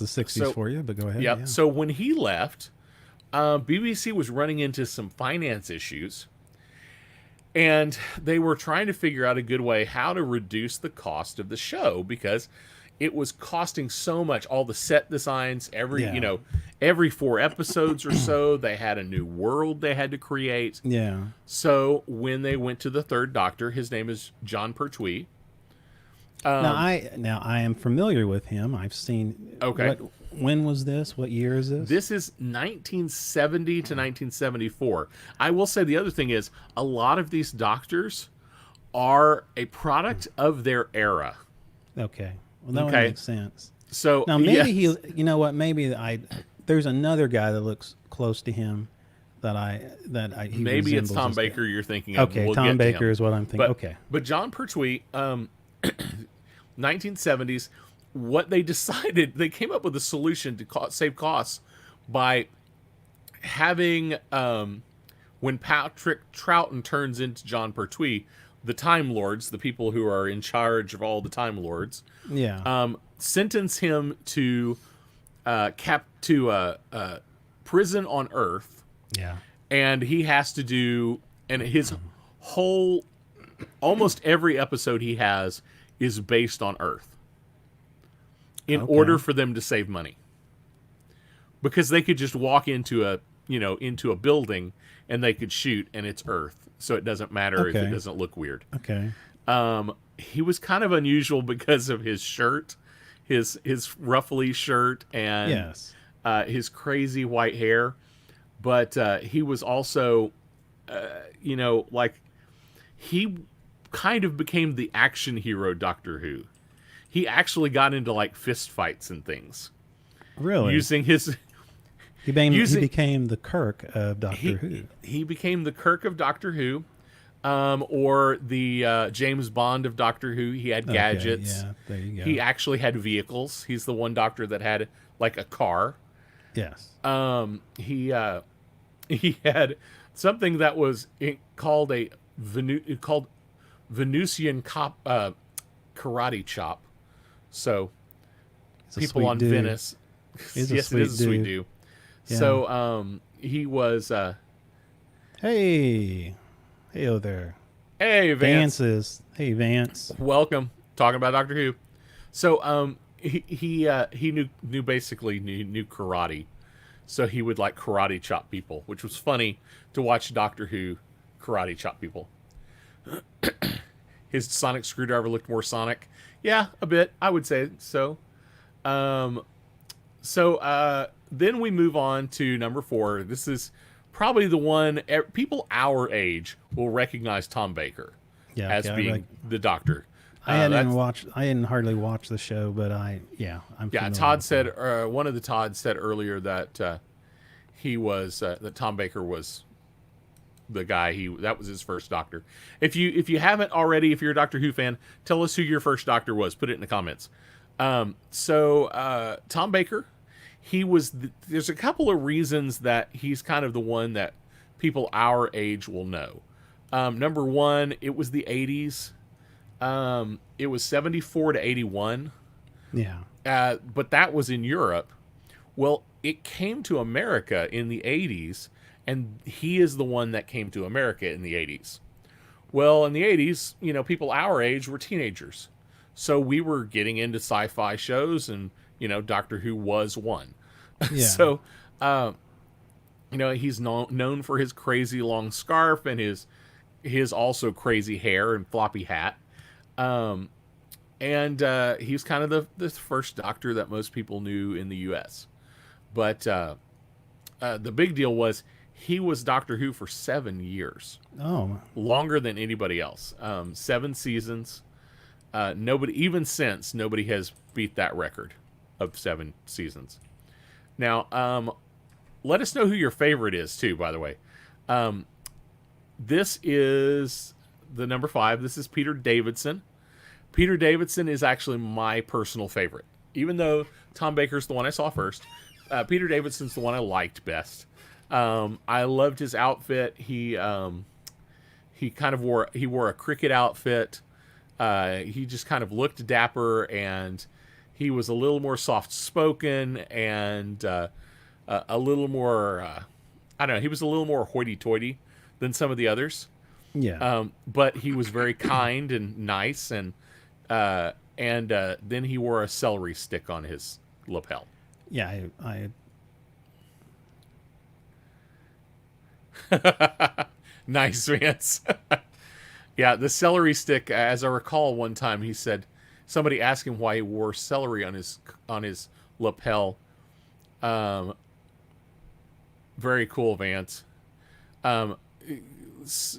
A: 60s for you, but go ahead.
B: Yep. Yeah. So when he left, BBC was running into some finance issues. And they were trying to figure out a good way how to reduce the cost of the show because it was costing so much. All the set designs, every 4 episodes or so, they had a new world they had to create.
A: Yeah.
B: So when they went to the third Doctor, his name is John Pertwee.
A: Now I am familiar with him. I've seen.
B: Okay.
A: When was this? What year is this?
B: This is 1970 to 1974. I will say the other thing is a lot of these doctors are a product of their era.
A: Okay. Well, that one makes sense.
B: So
A: now maybe he. You know what? Maybe there's another guy that looks close to him he
B: maybe it's Tom Baker you're thinking of.
A: Okay, Tom Baker is what I'm thinking.
B: But John Pertwee, 1970s. What they decided, they came up with a solution to save costs by having, when Patrick Troughton turns into John Pertwee, the Time Lords, the people who are in charge of all the Time Lords, sentence him to prison on Earth.
A: Yeah,
B: and he has to do, and his whole, almost every episode he has is based on Earth. In order for them to save money, because they could just walk into a building and they could shoot and it's Earth, so it doesn't matter if it doesn't look weird.
A: Okay.
B: He was kind of unusual because of his shirt, his ruffly shirt, and his crazy white hair, but he was also, he kind of became the action hero Doctor Who. He actually got into like fist fights and things.
A: Really?
B: Using his...
A: He became the Kirk of Doctor Who.
B: He became the Kirk of Doctor Who, or the James Bond of Doctor Who. He had gadgets.
A: Yeah, there you go.
B: He actually had vehicles. He's the one Doctor that had like a car.
A: Yes.
B: He had something that was called Venusian karate chop. So, people on Venice. Yes, it is a sweet dude. Yeah. So, he was.
A: Hey there.
B: Hey, Vance.
A: Hey, Vance.
B: Welcome. Talking about Doctor Who. So, he knew basically knew karate. So he would like karate chop people, which was funny to watch Doctor Who karate chop people. His sonic screwdriver looked more sonic. Yeah, a bit. I would say so. Then we move on to number 4. This is probably the one people our age will recognize Tom Baker as being the Doctor.
A: I hadn't hardly watched the show, but I'm
B: Todd said one of the Todd said earlier that he was that Tom Baker was the guy that was his first Doctor. If you haven't already, if you're a Doctor Who fan, tell us who your first Doctor was. Put it in the comments. Tom Baker, there's a couple of reasons that he's kind of the one that people our age will know. Number 1, it was the 80s. It was 74 to 81.
A: Yeah.
B: But that was in Europe. Well, it came to America in the 80s, and he is the one that came to America in the 80s. Well, in the 80s, people our age were teenagers. So we were getting into sci-fi shows, and, Doctor Who was one.
A: Yeah.
B: So, he's known for his crazy long scarf and his also crazy hair and floppy hat. And he's kind of the first Doctor that most people knew in the U.S. But the big deal was he was Doctor Who for 7 years.
A: Oh.
B: Longer than anybody else. 7 seasons. Nobody has beat that record of 7 seasons. Now, let us know who your favorite is, too, by the way. This is the number 5. This is Peter Davidson. Peter Davidson is actually my personal favorite. Even though Tom Baker's the one I saw first, Peter Davidson's the one I liked best. I loved his outfit. He wore a cricket outfit. He just kind of looked dapper, and he was a little more soft-spoken and a little more, he was a little more hoity-toity than some of the others.
A: Yeah.
B: But he was very kind and nice, and then he wore a celery stick on his lapel.
A: Yeah, I
B: Nice, Vance. Yeah, the celery stick, as I recall one time, he said, somebody asked him why he wore celery on his lapel. Very cool, Vance.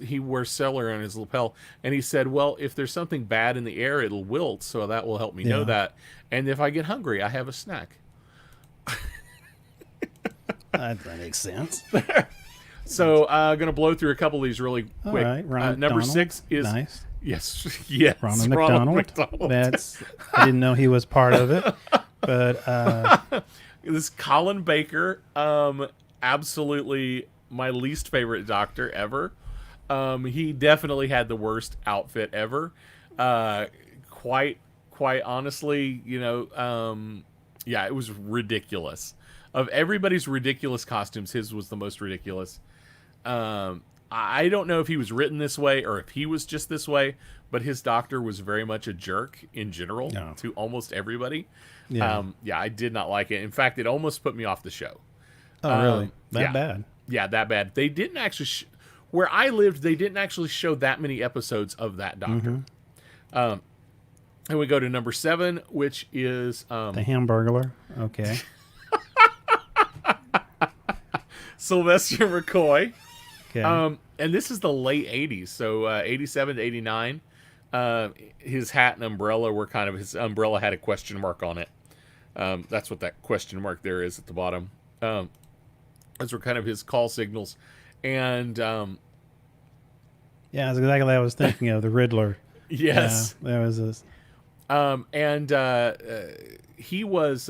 B: He wears celery on his lapel, and he said, well, if there's something bad in the air, it'll wilt, so that will help me know that. And if I get hungry, I have a snack.
A: that makes sense.
B: So I'm going to blow through a couple of these really quick.
A: All right, Ronald
B: number
A: McDonald.
B: 6 is...
A: Nice.
B: Yes,
A: Ronald McDonald. I didn't know he was part of it, but
B: this is Colin Baker, absolutely my least favorite doctor ever. He definitely had the worst outfit ever. Quite honestly, yeah, it was ridiculous. Of everybody's ridiculous costumes, his was the most ridiculous. I don't know if he was written this way or if he was just this way, but his doctor was very much a jerk in general to almost everybody. Yeah. I did not like it. In fact, it almost put me off the show.
A: Oh, really? That bad?
B: Yeah, that bad. They didn't actually... where I lived, they didn't actually show that many episodes of that doctor. And we go to number 7, which is...
A: the Hamburglar. Okay.
B: Sylvester McCoy.
A: Okay.
B: And this is the late 80s, so 87 to 89. His hat and umbrella were kind of... His umbrella had a question mark on it. That's what that question mark there is at the bottom. Those were kind of his call signals. And...
A: yeah, that's exactly what I was thinking of, the Riddler.
B: Yes.
A: Yeah, there was this.
B: He was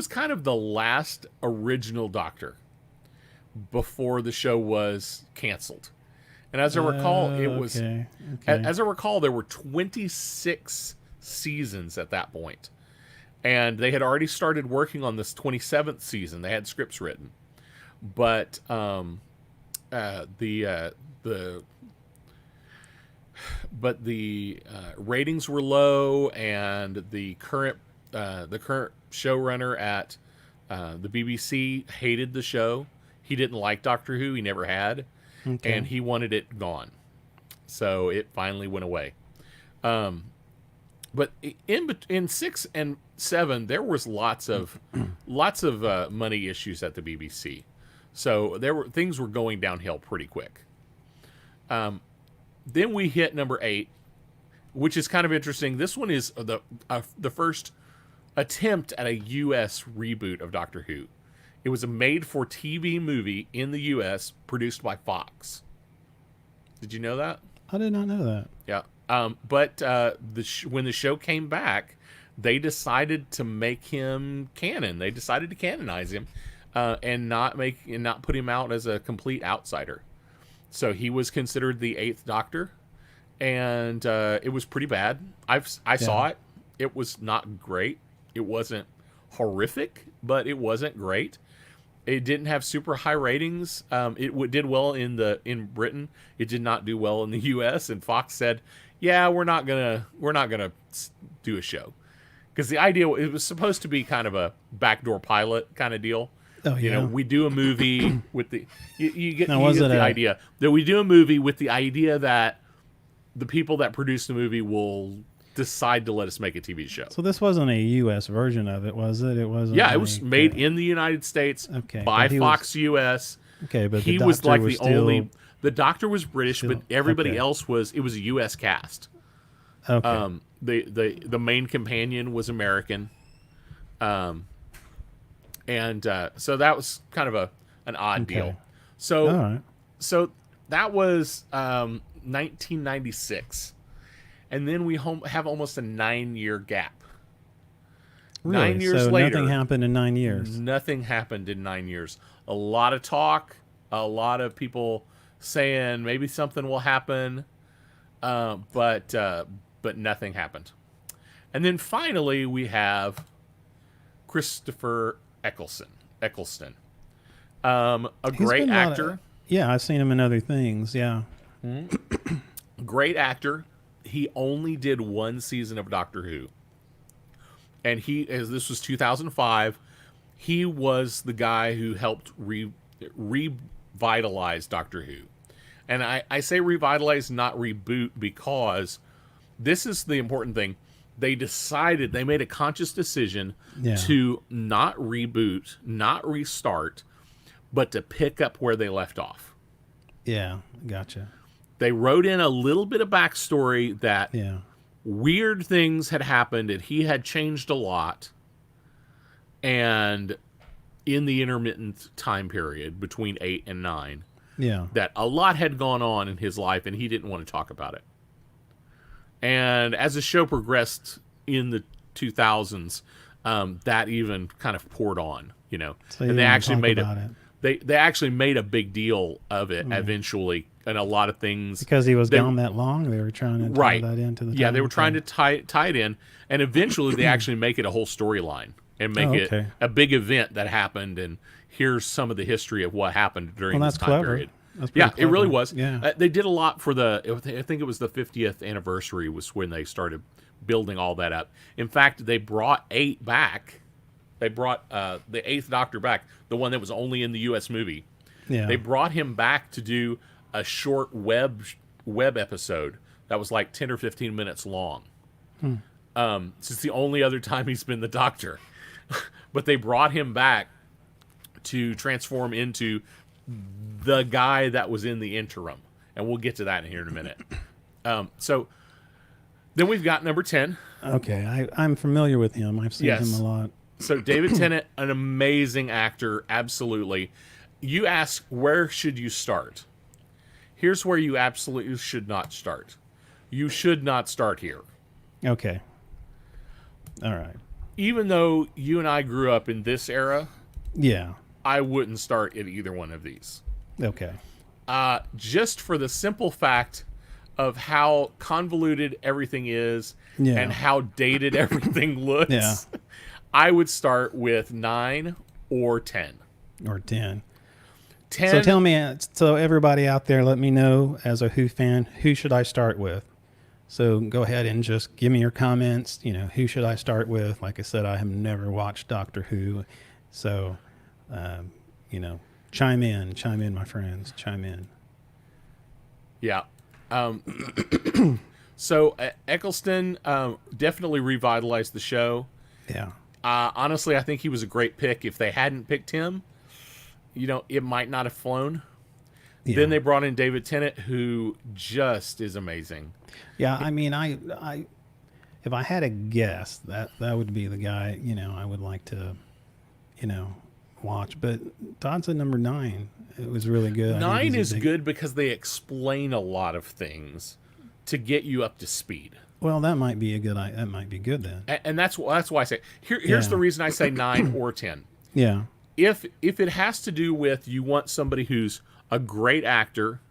B: kind of the last original Doctor before the show was canceled. And as I recall, it was...
A: Okay.
B: As I recall, there were 26 seasons at that point. And they had already started working on this 27th season. They had scripts written. But the ratings were low, and the current showrunner at the BBC hated the show. He didn't like Doctor Who. He never had. Okay. And he wanted it gone. So it finally went away. But in 6 and 7, there was lots of money issues at the BBC. So things were going downhill pretty quick. Then we hit number 8, which is kind of interesting. This one is the first attempt at a U.S. reboot of Doctor Who. It was a made-for-TV movie in the U.S. produced by Fox. Did you know that?
A: I did not know that.
B: Yeah. But when the show came back, they decided to make him canon. They decided to canonize him and not put him out as a complete outsider. So he was considered the 8th Doctor, and it was pretty bad. I saw it. It was not great. It wasn't horrific, but it wasn't great. It didn't have super high ratings. It did well in Britain. It did not do well in the U.S. And Fox said, "Yeah, we're not gonna do a show," because the idea, it was supposed to be kind of a backdoor pilot kind of deal.
A: Oh, yeah.
B: You know, we do a movie with the you get the idea that we do a movie with the idea that the people that produce the movie will decide to let us make a TV show.
A: So this wasn't a U.S. version of it, was it? It wasn't.
B: Yeah, it was made in the United States by Fox U.S.
A: Okay, but
B: he was like the only. The Doctor was British, but everybody else was. It was a U.S. cast.
A: Okay.
B: The main companion was American. So that was kind of an odd deal. So
A: all right.
B: So that was 1996. And then we have almost a 9-year gap.
A: Really?
B: 9 years
A: so
B: later.
A: Nothing happened in 9 years.
B: Nothing happened in 9 years. A lot of talk, a lot of people saying maybe something will happen, but nothing happened. And then finally we have Christopher Eccleston. A great actor.
A: Yeah, I've seen him in other things. Yeah.
B: Great actor. He only did one season of Doctor Who. And as this was 2005, he was the guy who helped revitalize Doctor Who. And I say revitalize, not reboot, because this is the important thing. They made a conscious decision to not reboot, not restart, but to pick up where they left off.
A: Yeah, gotcha.
B: They wrote in a little bit of backstory that weird things had happened and he had changed a lot. And in the intermittent time period between 8 and 9, that a lot had gone on in his life and he didn't want to talk about it. And as the show progressed in the 2000s, that even kind of poured on, So and they actually made it. They actually made a big deal of it eventually, and a lot of things
A: because he was gone that long. They were trying to tie that into the
B: they were trying to tie it in, and eventually they actually make it a whole storyline and make it a big event that happened. And here's some of the history of what happened during this time period. It really was.
A: Yeah.
B: They did a lot for I think it was the 50th anniversary was when they started building all that up. In fact, they brought 8 back. They brought the 8th Doctor back, the one that was only in the U.S. movie. Yeah. They brought him back to do a short web episode that was like 10 or 15 minutes long. It's the only other time he's been the Doctor. But they brought him back to transform into the guy that was in the interim. And we'll get to that in here in a minute. So then we've got number 10.
A: Okay, I'm familiar with him. I've seen him a lot.
B: So David Tennant, an amazing actor, absolutely. You ask, where should you start? Here's where you absolutely should not start. You should not start here.
A: Okay. All right.
B: Even though you and I grew up in this era,
A: yeah,
B: I wouldn't start at either one of these.
A: Okay.
B: Just for the simple fact of how convoluted everything is and how dated everything looks.
A: Yeah.
B: I would start with 9 or 10.
A: Or 10. 10. So tell me, so everybody out there, let me know as a Who fan, who should I start with? So go ahead and just give me your comments. Who should I start with? Like I said, I have never watched Doctor Who. So, chime in, my friends, chime in.
B: Yeah. So Eccleston definitely revitalized the show.
A: Yeah.
B: Honestly, I think he was a great pick. If they hadn't picked him, it might not have flown. Yeah. Then they brought in David Tennant, who just is amazing.
A: Yeah, I mean, I if I had a guess, that would be the guy, I would like to, watch. But Todd's at number 9. It was really good.
B: 9 is good because they explain a lot of things to get you up to speed.
A: Well, that might be that might be good then.
B: And that's why I say here's the reason I say 9 or 10.
A: Yeah.
B: If it has to do with you want somebody who's a great actor,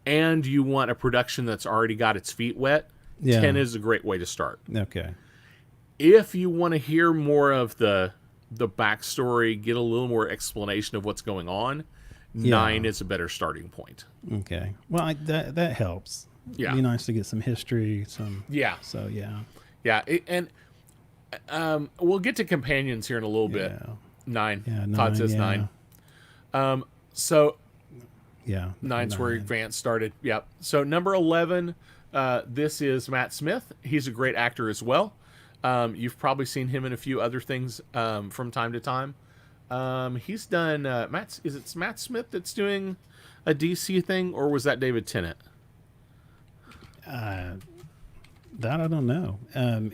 B: and you want a production that's already got its feet wet, 10 is a great way to start.
A: Okay.
B: If you want to hear more of the backstory, get a little more explanation of what's going on, 9 is a better starting point.
A: Okay. Well, that helps. Yeah. It'd be nice to get some history,
B: Yeah.
A: So, yeah.
B: Yeah, and we'll get to companions here in a little bit. 9.
A: Yeah, 9.
B: Todd says 9. So...
A: Yeah.
B: 9's where Vance started. Yep. So number 11, this is Matt Smith. He's a great actor as well. You've probably seen him in a few other things from time to time. He's done is it Matt Smith that's doing a DC thing, or was that David Tennant?
A: That I don't know. I'm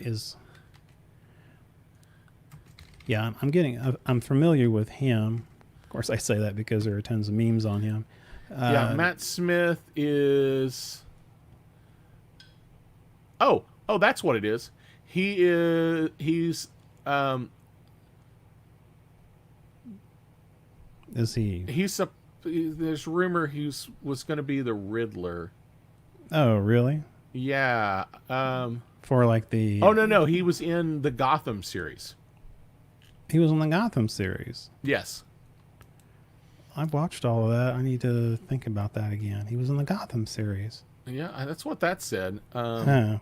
A: familiar with him. Of course, I say that because there are tons of memes on him.
B: Matt Smith is... Oh, that's what it is. He's...
A: Is he...
B: There's rumor he was going to be the Riddler.
A: Oh, really?
B: Yeah.
A: For like the...
B: Oh, no. He was in the Gotham series.
A: He was in the Gotham series?
B: Yes.
A: I watched all of that. I need to think about that again. He was in the Gotham series.
B: Yeah, that's what that said.
A: Oh.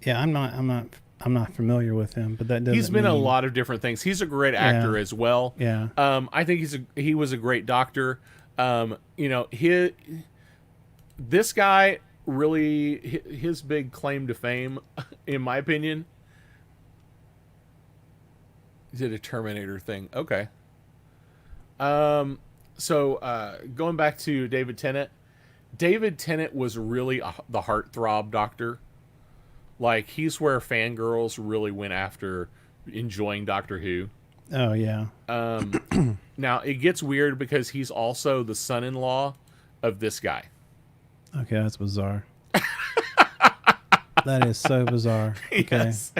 A: Yeah, I'm not familiar with him, but that doesn't.
B: He's been in a lot of different things. He's a great actor as well.
A: Yeah.
B: I think he was a great doctor. This guy really, his big claim to fame, in my opinion, he did a Terminator thing. Okay. So going back to David Tennant. David Tennant was really the heartthrob doctor. Like, he's where fangirls really went after enjoying Doctor Who.
A: Oh, yeah.
B: Now, it gets weird because he's also the son-in-law of this guy.
A: Okay, that's bizarre. That is so bizarre. Okay.
B: Yes.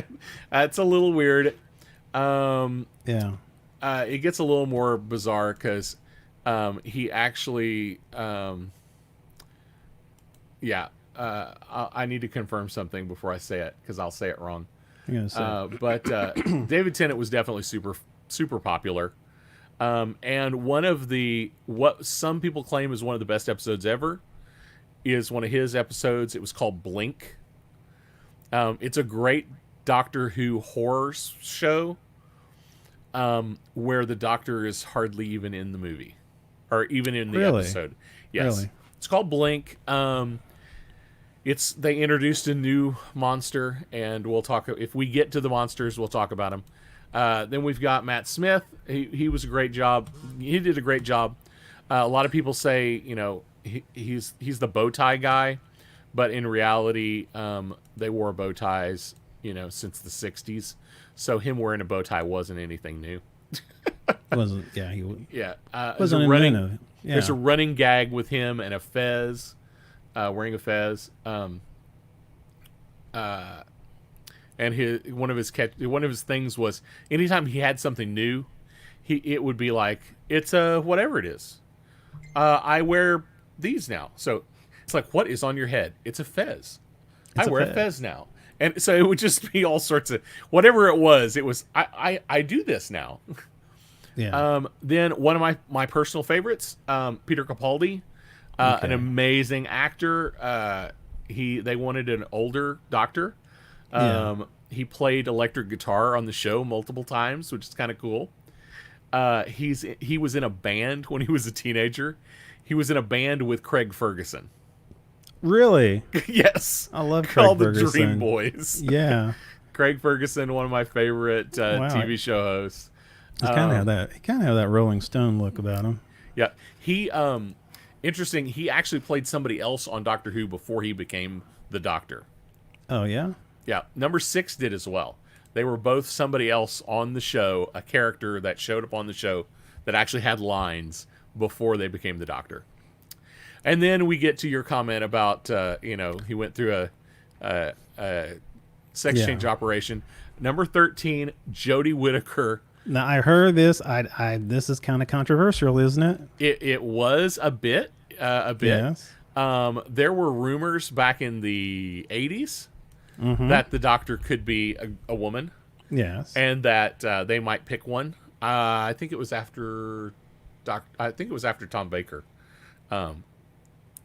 B: That's a little weird.
A: Yeah.
B: It gets a little more bizarre because he actually... I need to confirm something before I say it because I'll say it wrong. But David Tennant was definitely super popular. And one of what some people claim is one of the best episodes ever is one of his episodes. It was called Blink. It's a great Doctor Who horror show where the Doctor is hardly even in the movie or even in the episode. Yes. Really? It's called Blink. They introduced a new monster, and we'll talk. If we get to the monsters, we'll talk about them. Then we've got Matt Smith. He was a great job. He did a great job. A lot of people say, he's the bow tie guy, but in reality, they wore bow ties, since the '60s. So him wearing a bow tie wasn't anything new.
A: Wasn't
B: Wasn't running. Yeah. There's a running gag with him and a fez. Wearing a fez, and one of his things was anytime he had something new, it would be like, it's whatever it is. I wear these now, so it's like, what is on your head? It's a fez. I wear a fez now, and so it would just be all sorts of whatever it was. It was I do this now.
A: Yeah.
B: Then one of my personal favorites, Peter Capaldi. An amazing actor. They wanted an older Doctor. He played electric guitar on the show multiple times, which is kind of cool. He was in a band when he was a teenager. He was in a band with Craig Ferguson.
A: Really?
B: Yes.
A: I love Craig
B: called
A: Ferguson.
B: The Dream Boys.
A: Yeah.
B: Craig Ferguson, one of my favorite TV show hosts.
A: He kind of had that Rolling Stone look about him.
B: Yeah. He interesting, he actually played somebody else on Doctor Who before he became the Doctor.
A: Oh, yeah?
B: Yeah. Number 6 did as well. They were both somebody else on the show, a character that showed up on the show that actually had lines before they became the Doctor. And then we get to your comment about, he went through a sex change operation. Number 13, Jodie Whittaker.
A: Now, I heard this. This is kind of controversial, isn't it?
B: It was a bit.
A: Yes.
B: There were rumors back in the 80s that the Doctor could be a woman.
A: Yes.
B: And that they might pick one. I think it was after Tom Baker. There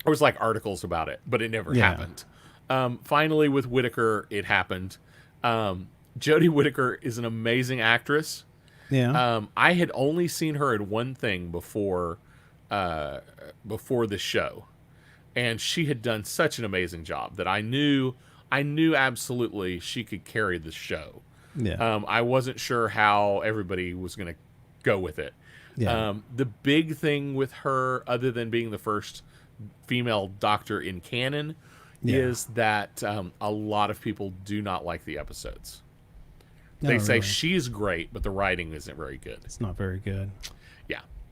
B: was like articles about it, but it never happened. Finally, with Whittaker, it happened. Jodie Whittaker is an amazing actress.
A: Yeah.
B: I had only seen her in one thing before the show, and she had done such an amazing job that I knew absolutely she could carry the show.
A: Yeah.
B: I wasn't sure how everybody was going to go with it.
A: Yeah.
B: The big thing with her, other than being the first female Doctor in canon, is that a lot of people do not like the episodes. They say she's great, but the writing isn't very good.
A: It's not very good.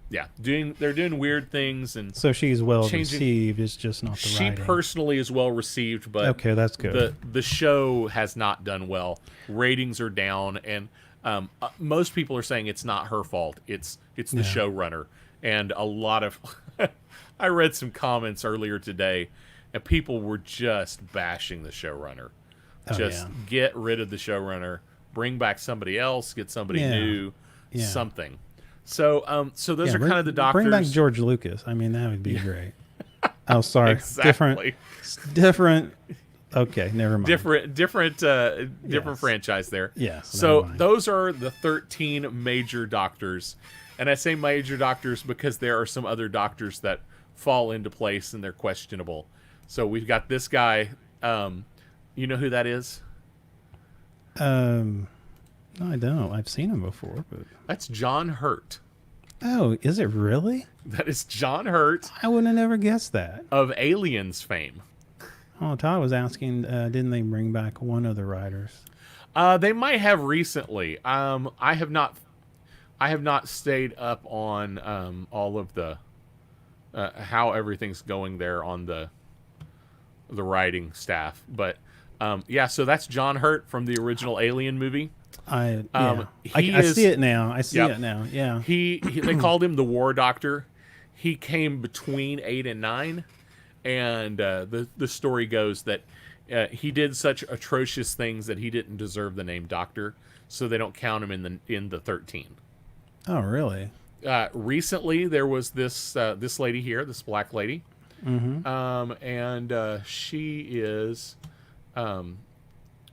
B: Yeah. They're doing weird things, and
A: so she's well received. It's just not the writing.
B: She personally is well received, but
A: okay, that's good.
B: The show has not done well. Ratings are down, and most people are saying it's not her fault. It's the showrunner, and a lot of I read some comments earlier today, and people were just bashing the showrunner. Get rid of the showrunner. Bring back somebody else, get somebody new, something. So those are kind of the doctors.
A: Bring back George Lucas. I mean, that would be great. Oh, sorry.
B: Exactly.
A: Different. Okay, never mind.
B: Different franchise there.
A: Yeah.
B: So those are the 13 major doctors. And I say major doctors because there are some other doctors that fall into place and they're questionable. So we've got this guy. You know who that is?
A: No, I don't. I've seen him before, but
B: that's John Hurt.
A: Oh, is it really?
B: That is John Hurt.
A: I wouldn't have never guessed that.
B: Of Aliens fame.
A: Oh, Todd was asking, didn't they bring back one of the writers?
B: They might have recently. I have not stayed up on all of the how everything's going there on the writing staff, but yeah. So that's John Hurt from the original Alien movie.
A: I see it now. I see it now. Yeah.
B: He they called him the War Doctor. He came between 8 and 9, and the story goes that he did such atrocious things that he didn't deserve the name Doctor, so they don't count him in the 13.
A: Oh, really?
B: Recently, there was this lady here, this black lady, and she is.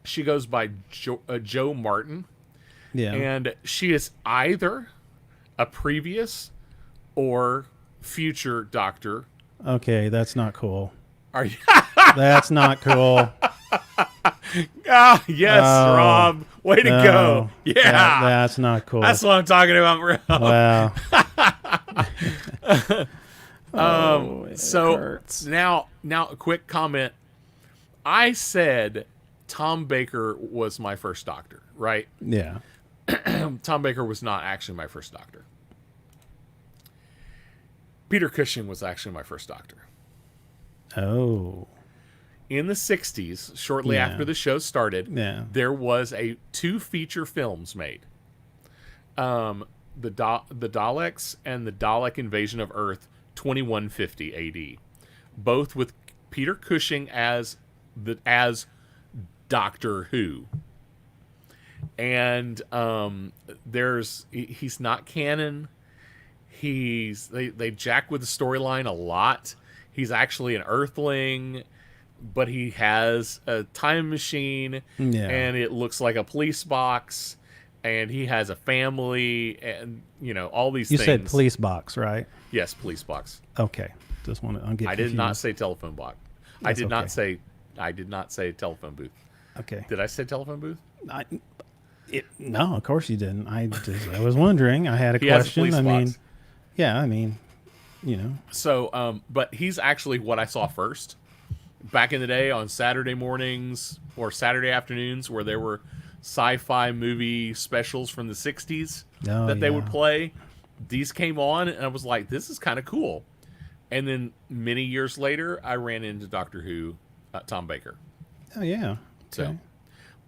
B: She goes by Joe Martin.
A: Yeah.
B: And she is either a previous or future doctor.
A: Okay, that's not cool.
B: Are you?
A: That's not cool.
B: Ah, yes, Rob. Way to go. Yeah.
A: That's not cool.
B: That's what I'm talking about, Rob.
A: Wow.
B: So
A: hurts.
B: now a quick comment. I said Tom Baker was my first doctor, right?
A: Yeah.
B: Tom Baker was not actually my first doctor. Peter Cushing was actually my first doctor.
A: Oh.
B: In the 60s, shortly after the show started, there was 2 feature films made. The Daleks and the Dalek Invasion of Earth 2150 AD. Both with Peter Cushing as Doctor Who. And he's not canon. They jack with the storyline a lot. He's actually an Earthling, but he has a time machine, and it looks like a police box, and he has a family, and all these things.
A: You said police box, right?
B: Yes, police box.
A: Okay, just want to. I'm getting confused.
B: Did not say telephone box. I did not say telephone booth.
A: Okay.
B: Did I say telephone booth?
A: No, of course you didn't. I was wondering. I had a question.
B: Has a police box. So, but he's actually what I saw first. Back in the day on Saturday mornings or Saturday afternoons where there were sci-fi movie specials from the 60s that they would play. These came on and I was like, this is kind of cool. And then many years later, I ran into Doctor Who, Tom Baker.
A: Oh, yeah. Okay.
B: So,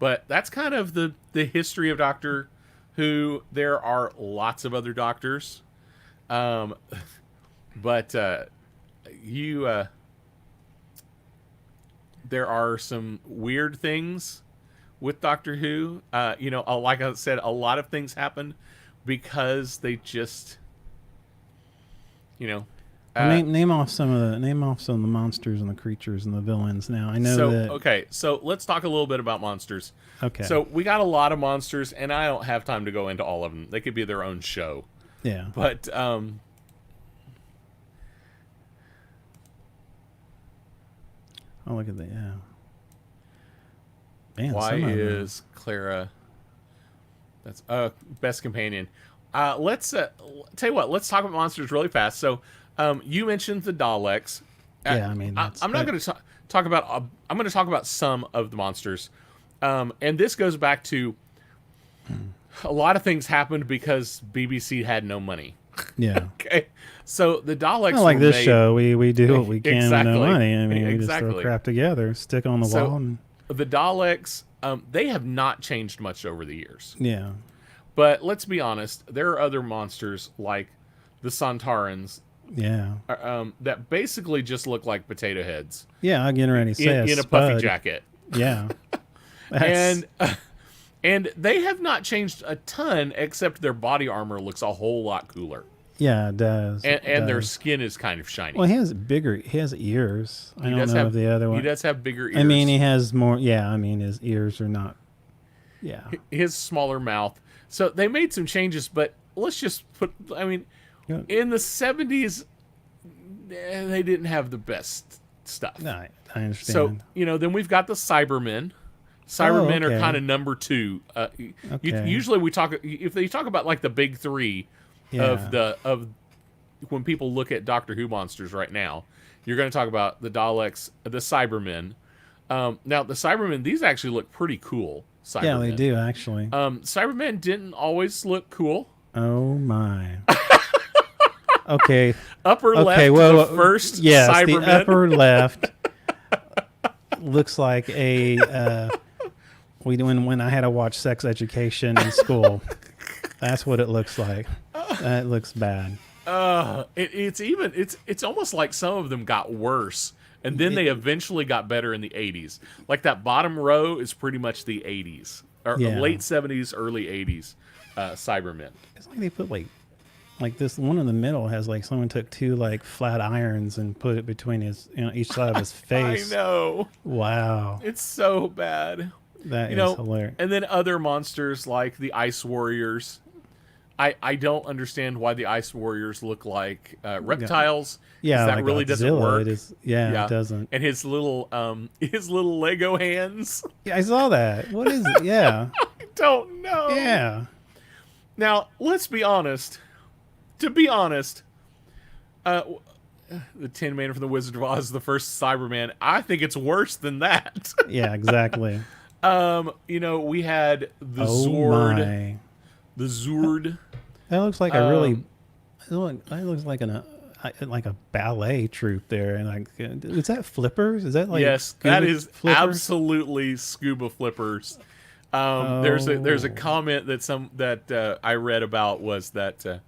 B: but that's kind of the history of Doctor Who. There are lots of other doctors. But there are some weird things with Doctor Who. Like I said, a lot of things happen because they just,
A: name off some of the monsters and the creatures and the villains. Now I know that.
B: Okay, so let's talk a little bit about monsters.
A: Okay.
B: So we got a lot of monsters, and I don't have time to go into all of them. They could be their own show.
A: Yeah.
B: But
A: oh, look at that! Yeah. Man,
B: why is Clara? That's best companion. Let's tell you what. Let's talk about monsters really fast. So, you mentioned the Daleks.
A: Yeah, I mean,
B: I'm not going to talk about. I'm going to talk about some of the monsters, and this goes back to a lot of things happened because BBC had no money.
A: Yeah.
B: Okay. So the Daleks.
A: Like this show, we do what we can with no money. I mean, we just
B: exactly.
A: throw crap together, stick on the wall. And...
B: The Daleks, they have not changed much over the years.
A: Yeah.
B: But let's be honest, there are other monsters like the Santarans.
A: Yeah.
B: That basically just look like potato heads.
A: Yeah, I'm getting ready to say
B: in a puffy jacket.
A: Yeah.
B: And they have not changed a ton, except their body armor looks a whole lot cooler.
A: Yeah, it does.
B: And their skin is kind of shiny.
A: Well, he has ears. I don't know if the other one.
B: He does have bigger ears.
A: I mean, he has more. Yeah, I mean, his ears are not. Yeah.
B: His smaller mouth. So they made some changes, but let's just put. I mean, in the 70s, they didn't have the best stuff.
A: No, I understand.
B: So then we've got the Cybermen. Cybermen are kind of number 2. Usually we talk if they talk about like the big 3 of when people look at Doctor Who monsters right now, you're going to talk about the Daleks, the Cybermen. Now the Cybermen, these actually look pretty cool. Cybermen.
A: Yeah, they do actually.
B: Cybermen didn't always look cool.
A: Oh my. Okay.
B: Upper left, the first Cybermen.
A: The upper left looks like a. When I had to watch Sex Education in school, that's what it looks like. It looks bad.
B: It's almost like some of them got worse, and then they eventually got better in the 80s. Like that bottom row is pretty much the 80s or late 70s, early 80s Cybermen.
A: It's like they put like this one in the middle has like someone took 2 like flat irons and put it between his each side of his face.
B: I know.
A: Wow.
B: It's so bad.
A: That is hilarious.
B: And then other monsters like the Ice Warriors. I don't understand why the Ice Warriors look like reptiles.
A: Yeah,
B: that
A: like
B: really
A: Godzilla,
B: doesn't work.
A: It is, it doesn't.
B: And his little Lego hands.
A: Yeah, I saw that. What is it? Yeah.
B: I don't know.
A: Yeah.
B: Now, let's be honest. To be honest, the Tin Man from the Wizard of Oz, the first Cyberman, I think it's worse than that.
A: Yeah, exactly.
B: We had the Zord.
A: My.
B: The Zord.
A: That looks like a really. That looks like a ballet troupe there, and like, is that flippers? Is that like?
B: Yes, that is flippers? Absolutely scuba flippers. There's a comment that I read about was that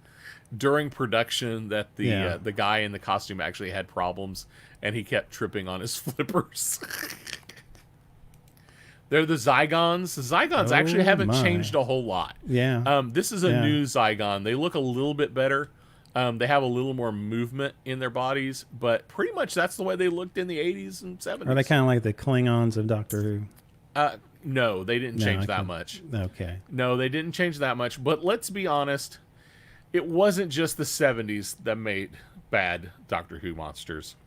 B: during production that the guy in the costume actually had problems and he kept tripping on his flippers. They're the Zygons. The Zygons actually haven't changed a whole lot.
A: Yeah.
B: This is a new Zygon. They look a little bit better. They have a little more movement in their bodies, but pretty much that's the way they looked in the 80s and 70s.
A: Are they kind of like the Klingons of Doctor Who?
B: No, they didn't change that much.
A: Okay.
B: No, they didn't change that much. But let's be honest, it wasn't just the 70s that made bad Doctor Who monsters.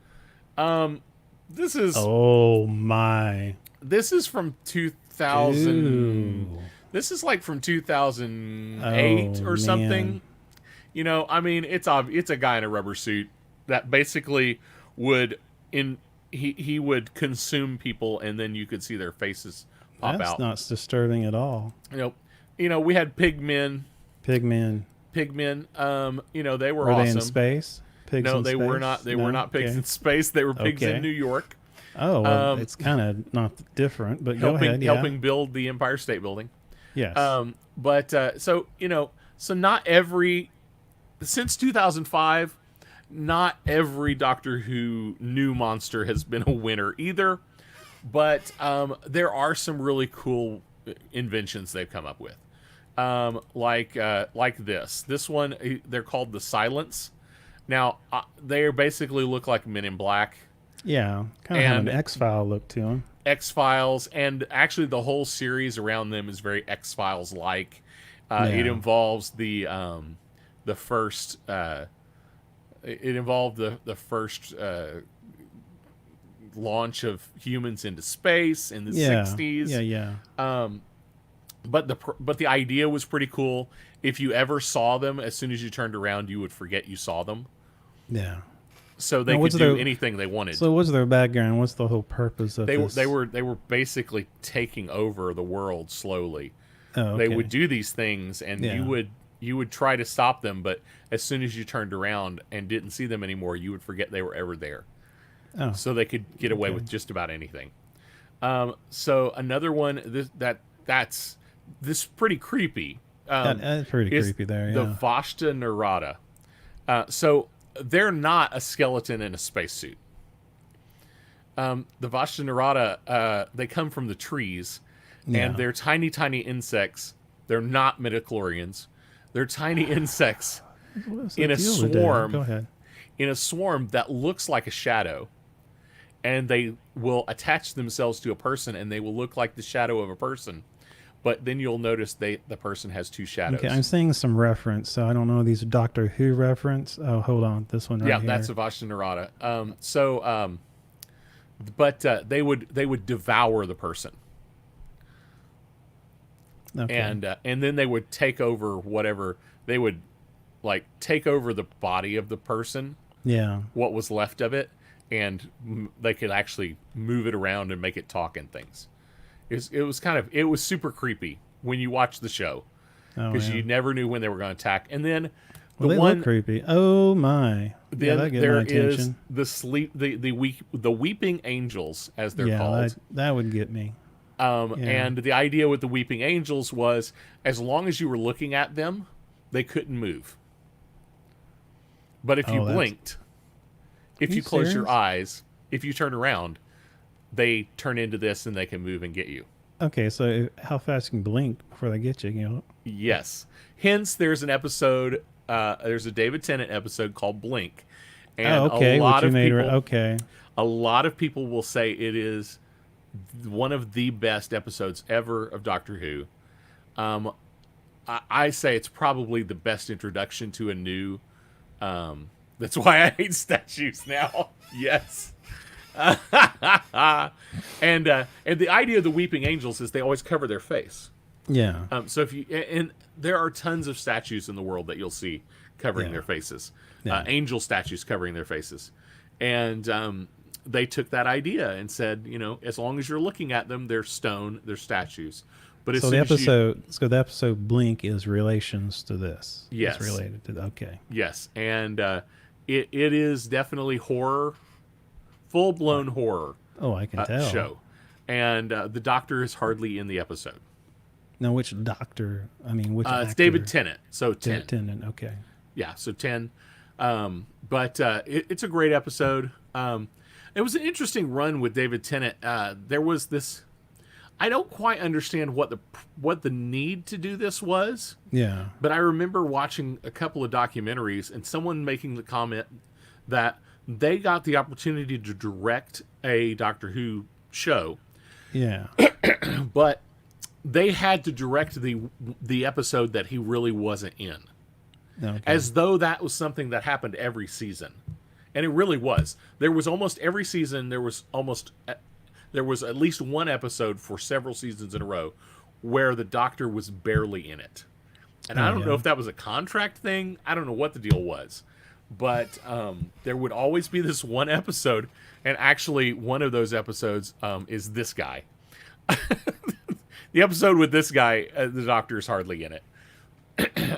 B: This is...
A: Oh, my...
B: This is from 2000. Ooh. This is like from 2008 or something.
A: Man.
B: I mean, it's a guy in a rubber suit that basically would he would consume people, and then you could see their faces pop out.
A: That's not disturbing at all.
B: We had pigmen.
A: Pigmen.
B: They were awesome.
A: They in space? Pigs in
B: they
A: space?
B: were not. They were not pigs in space. They were pigs in New York.
A: Oh, well, it's kind of not different, but go ahead.
B: Helping build the Empire State Building.
A: Yes.
B: So not every, since 2005, not every Doctor Who new monster has been a winner either, but there are some really cool inventions they've come up with. Like this. This one, they're called the Silence. Now, they basically look like Men in Black.
A: Yeah, kind of have an X-File look to them.
B: X-Files, and actually the whole series around them is very X-Files like. It involves the first. It involved the first launch of humans into space in the 60s.
A: Yeah.
B: But the idea was pretty cool. If you ever saw them, as soon as you turned around, you would forget you saw them.
A: Yeah.
B: So they could do anything they wanted.
A: So what's their background? What's the whole purpose of this?
B: They were basically taking over the world slowly.
A: Oh, okay.
B: They would do these things, and you would try to stop them, but as soon as you turned around and didn't see them anymore, you would forget they were ever there.
A: Oh.
B: So they could get away with just about anything. So another one that's pretty creepy.
A: That's pretty creepy there. Yeah.
B: The Vashta Nerada. So they're not a skeleton in a spacesuit. The Vashta Nerada, they come from the trees, and they're tiny, tiny insects. They're not midichlorians. They're tiny insects in a swarm.
A: Go ahead.
B: In a swarm that looks like a shadow, and they will attach themselves to a person, and they will look like the shadow of a person. But then you'll notice the person has two shadows.
A: Okay, I'm seeing some reference, so I don't know. These are Doctor Who reference. Oh, hold on, this one right here.
B: Yeah, that's Avashta Narada. But they would devour the person,
A: okay.
B: and then they would take over whatever. They would like take over the body of the person.
A: Yeah.
B: What was left of it, and they could actually move it around and make it talk and things. It was super creepy when you watch the show, because you never knew when they were going to attack. And then
A: they look creepy. Oh my!
B: Then
A: that
B: there
A: my attention.
B: is the weeping angels, as they're called.
A: That would get me.
B: And the idea with the weeping angels was, as long as you were looking at them, they couldn't move. But if you blinked, if you close your eyes, if you turn around, they turn into this and they can move and get you.
A: Okay, so how fast can you blink before they get you? You know?
B: Yes. Hence, there's an episode. There's a David Tennant episode called Blink, and a lot of people will say it is one of the best episodes ever of Doctor Who. I say it's probably the best introduction to a new. That's why I hate statues now. Yes. And the idea of the weeping angels is they always cover their face.
A: Yeah.
B: So and there are tons of statues in the world that you'll see covering their faces. Angel statues covering their faces. And they took that idea and said, as long as you're looking at them, they're stone, they're statues. But
A: so the episode Blink is relations to this.
B: Yes.
A: It's related to okay.
B: Yes. And it is definitely horror. Full-blown horror.
A: Oh, I can tell.
B: Show. And the Doctor is hardly in the episode.
A: Now, which Doctor? I mean, which actor?
B: It's David Tennant. So 10.
A: David Tennant, okay.
B: Yeah, so 10. But it's a great episode. It was an interesting run with David Tennant. There was this... I don't quite understand what the need to do this was.
A: Yeah.
B: But I remember watching a couple of documentaries and someone making the comment that they got the opportunity to direct a Doctor Who show.
A: Yeah.
B: But they had to direct the episode that he really wasn't in. Okay. As though that was something that happened every season. And it really was. There was almost every season, there was at least one episode for several seasons in a row where the Doctor was barely in it. And I don't know if that was a contract thing. I don't know what the deal was. But there would always be this one episode, and actually one of those episodes is this guy. The episode with this guy, the Doctor is hardly in it.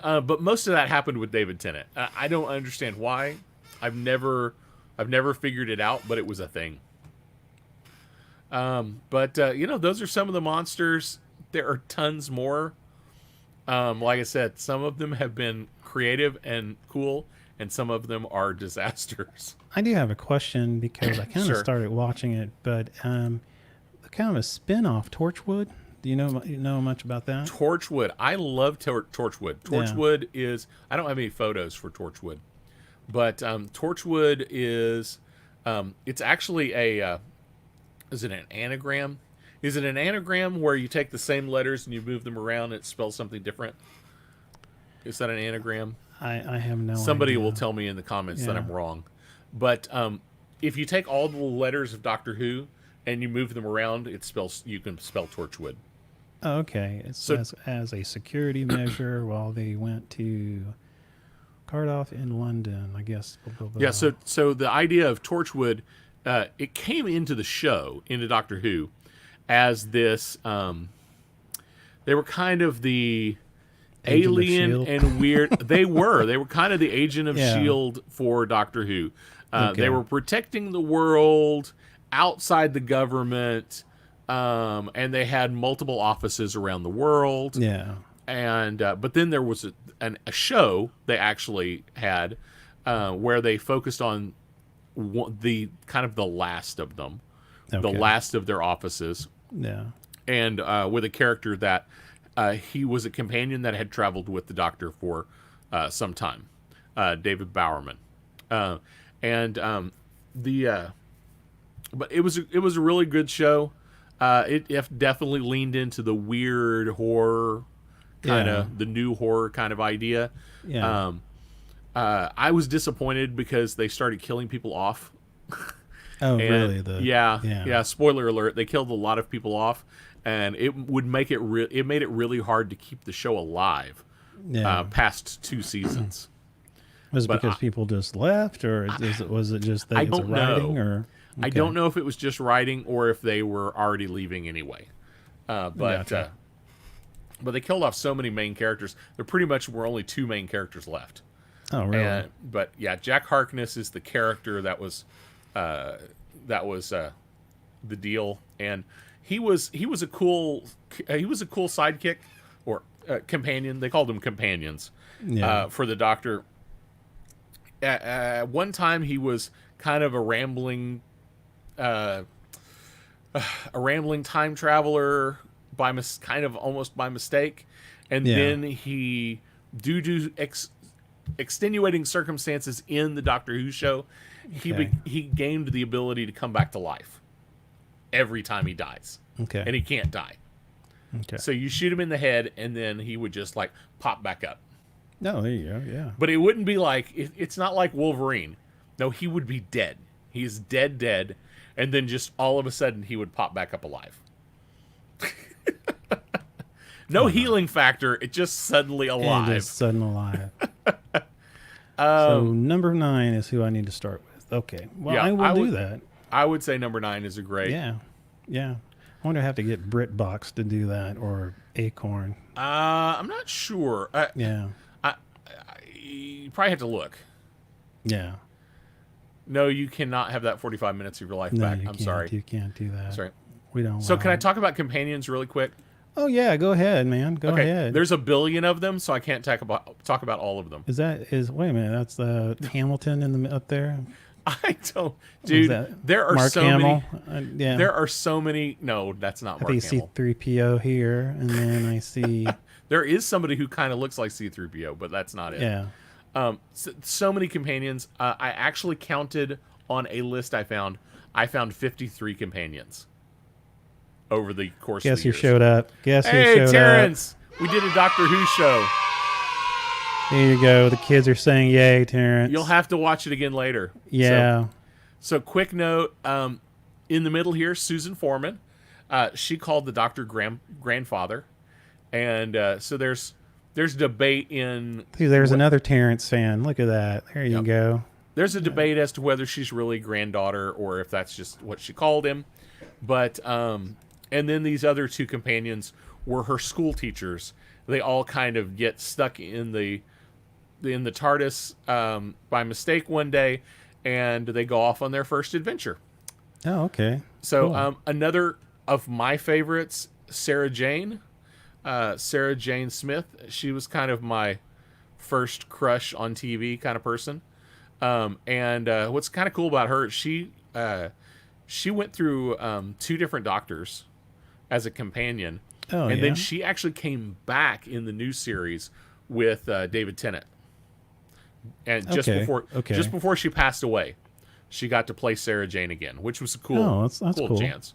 B: But most of that happened with David Tennant. I don't understand why. I've never figured it out, but it was a thing. But those are some of the monsters. There are tons more. Like I said, some of them have been creative and cool, and some of them are disasters.
A: I do have a question because I kind of started watching it, but kind of a spin-off, Torchwood. Do you know much about that?
B: Torchwood. I love Torchwood. Torchwood is... I don't have any photos for Torchwood. But Torchwood is... it's actually a... is it an anagram? Is it an anagram where you take the same letters and you move them around and it spells something different? Is that an anagram?
A: I have no idea.
B: Somebody will tell me in the comments that I'm wrong. But if you take all the letters of Doctor Who and you move them around, you can spell Torchwood.
A: Oh, okay. It's as a security measure while they went to Cardiff in London, I guess. Blah, blah, blah.
B: Yeah, so the idea of Torchwood, it came into the show, into Doctor Who, as this... they were kind of the... alien and weird. They were kind of the agent of S.H.I.E.L.D. for Doctor Who. They were protecting the world outside the government, and they had multiple offices around the world.
A: Yeah.
B: And but then there was a show they actually had where they focused on the kind of the last of them, the last of their offices.
A: Yeah.
B: and with a character that he was a companion that had traveled with the Doctor for some time, David Bowerman, but it was a really good show. It definitely leaned into the weird horror kind of the new horror kind of idea.
A: Yeah.
B: I was disappointed because they started killing people off.
A: Oh, really?
B: Yeah. Spoiler alert: they killed a lot of people off, and it would make it it made it really hard to keep the show alive. Past 2 seasons.
A: Was it because people just left, or was it just that it's writing? Or
B: I don't know if it was just writing or if they were already leaving anyway. But they killed off so many main characters. There pretty much were only 2 main characters left.
A: Oh, really?
B: But yeah, Jack Harkness is the character that was the deal, and he was a cool sidekick or companion. They called them companions for the Doctor. At one time, he was kind of a rambling time traveler kind of almost by mistake, and then he, due to extenuating circumstances in the Doctor Who show, he gained the ability to come back to life every time he dies.
A: Okay.
B: And he can't die.
A: Okay.
B: So you shoot him in the head, and then he would just like pop back up.
A: No, there you go. Yeah.
B: But it wouldn't be like it's not like Wolverine. No, he would be dead. He's dead, and then just all of a sudden he would pop back up alive. No healing factor. It's just suddenly alive.
A: And just suddenly alive. So number 9 is who I need to start with. Okay. Well, I will do that.
B: I would say number 9 is a great.
A: Yeah. I wonder if I have to get BritBox to do that, or Acorn.
B: I'm not sure.
A: You
B: probably have to look.
A: Yeah.
B: No, you cannot have that 45 minutes of your life back. I'm sorry.
A: You can't do that.
B: Sorry.
A: We don't.
B: So can I talk about companions really quick?
A: Oh yeah, go ahead, man. Go ahead.
B: There's a billion of them, so I can't talk about all of them.
A: Wait a minute, that's Hamilton in the up there?
B: I don't, dude. There are
A: Mark
B: so
A: Hamill?
B: many.
A: Yeah.
B: There are so many. No, that's not Mark Hamill.
A: I see C-3PO here, and then I see.
B: There is somebody who kind of looks like C-3PO, but that's not it.
A: Yeah.
B: So many companions. I actually counted on a list I found. I found 53 companions over the course of the years.
A: Guess who showed up?
B: Hey, Terrence! We did a Doctor Who show.
A: There you go. The kids are saying yay, Terrence.
B: You'll have to watch it again later.
A: Yeah.
B: So quick note, in the middle here, Susan Foreman. She called the Doctor grandfather. And so there's debate in...
A: See, there's another Terrence fan. Look at that. There you go.
B: There's a debate as to whether she's really granddaughter or if that's just what she called him. But, and then these other 2 companions were her school teachers. They all kind of get stuck in the TARDIS by mistake one day, and they go off on their first adventure.
A: Oh, okay.
B: So
A: cool.
B: Another of my favorites, Sarah Jane Smith. She was kind of my first crush on TV kind of person. And what's kind of cool about her, she went through 2 different doctors as a companion.
A: Oh,
B: and then she actually came back in the new series with David Tennant. And just before she passed away, she got to play Sarah Jane again, which was a cool,
A: that's cool
B: chance.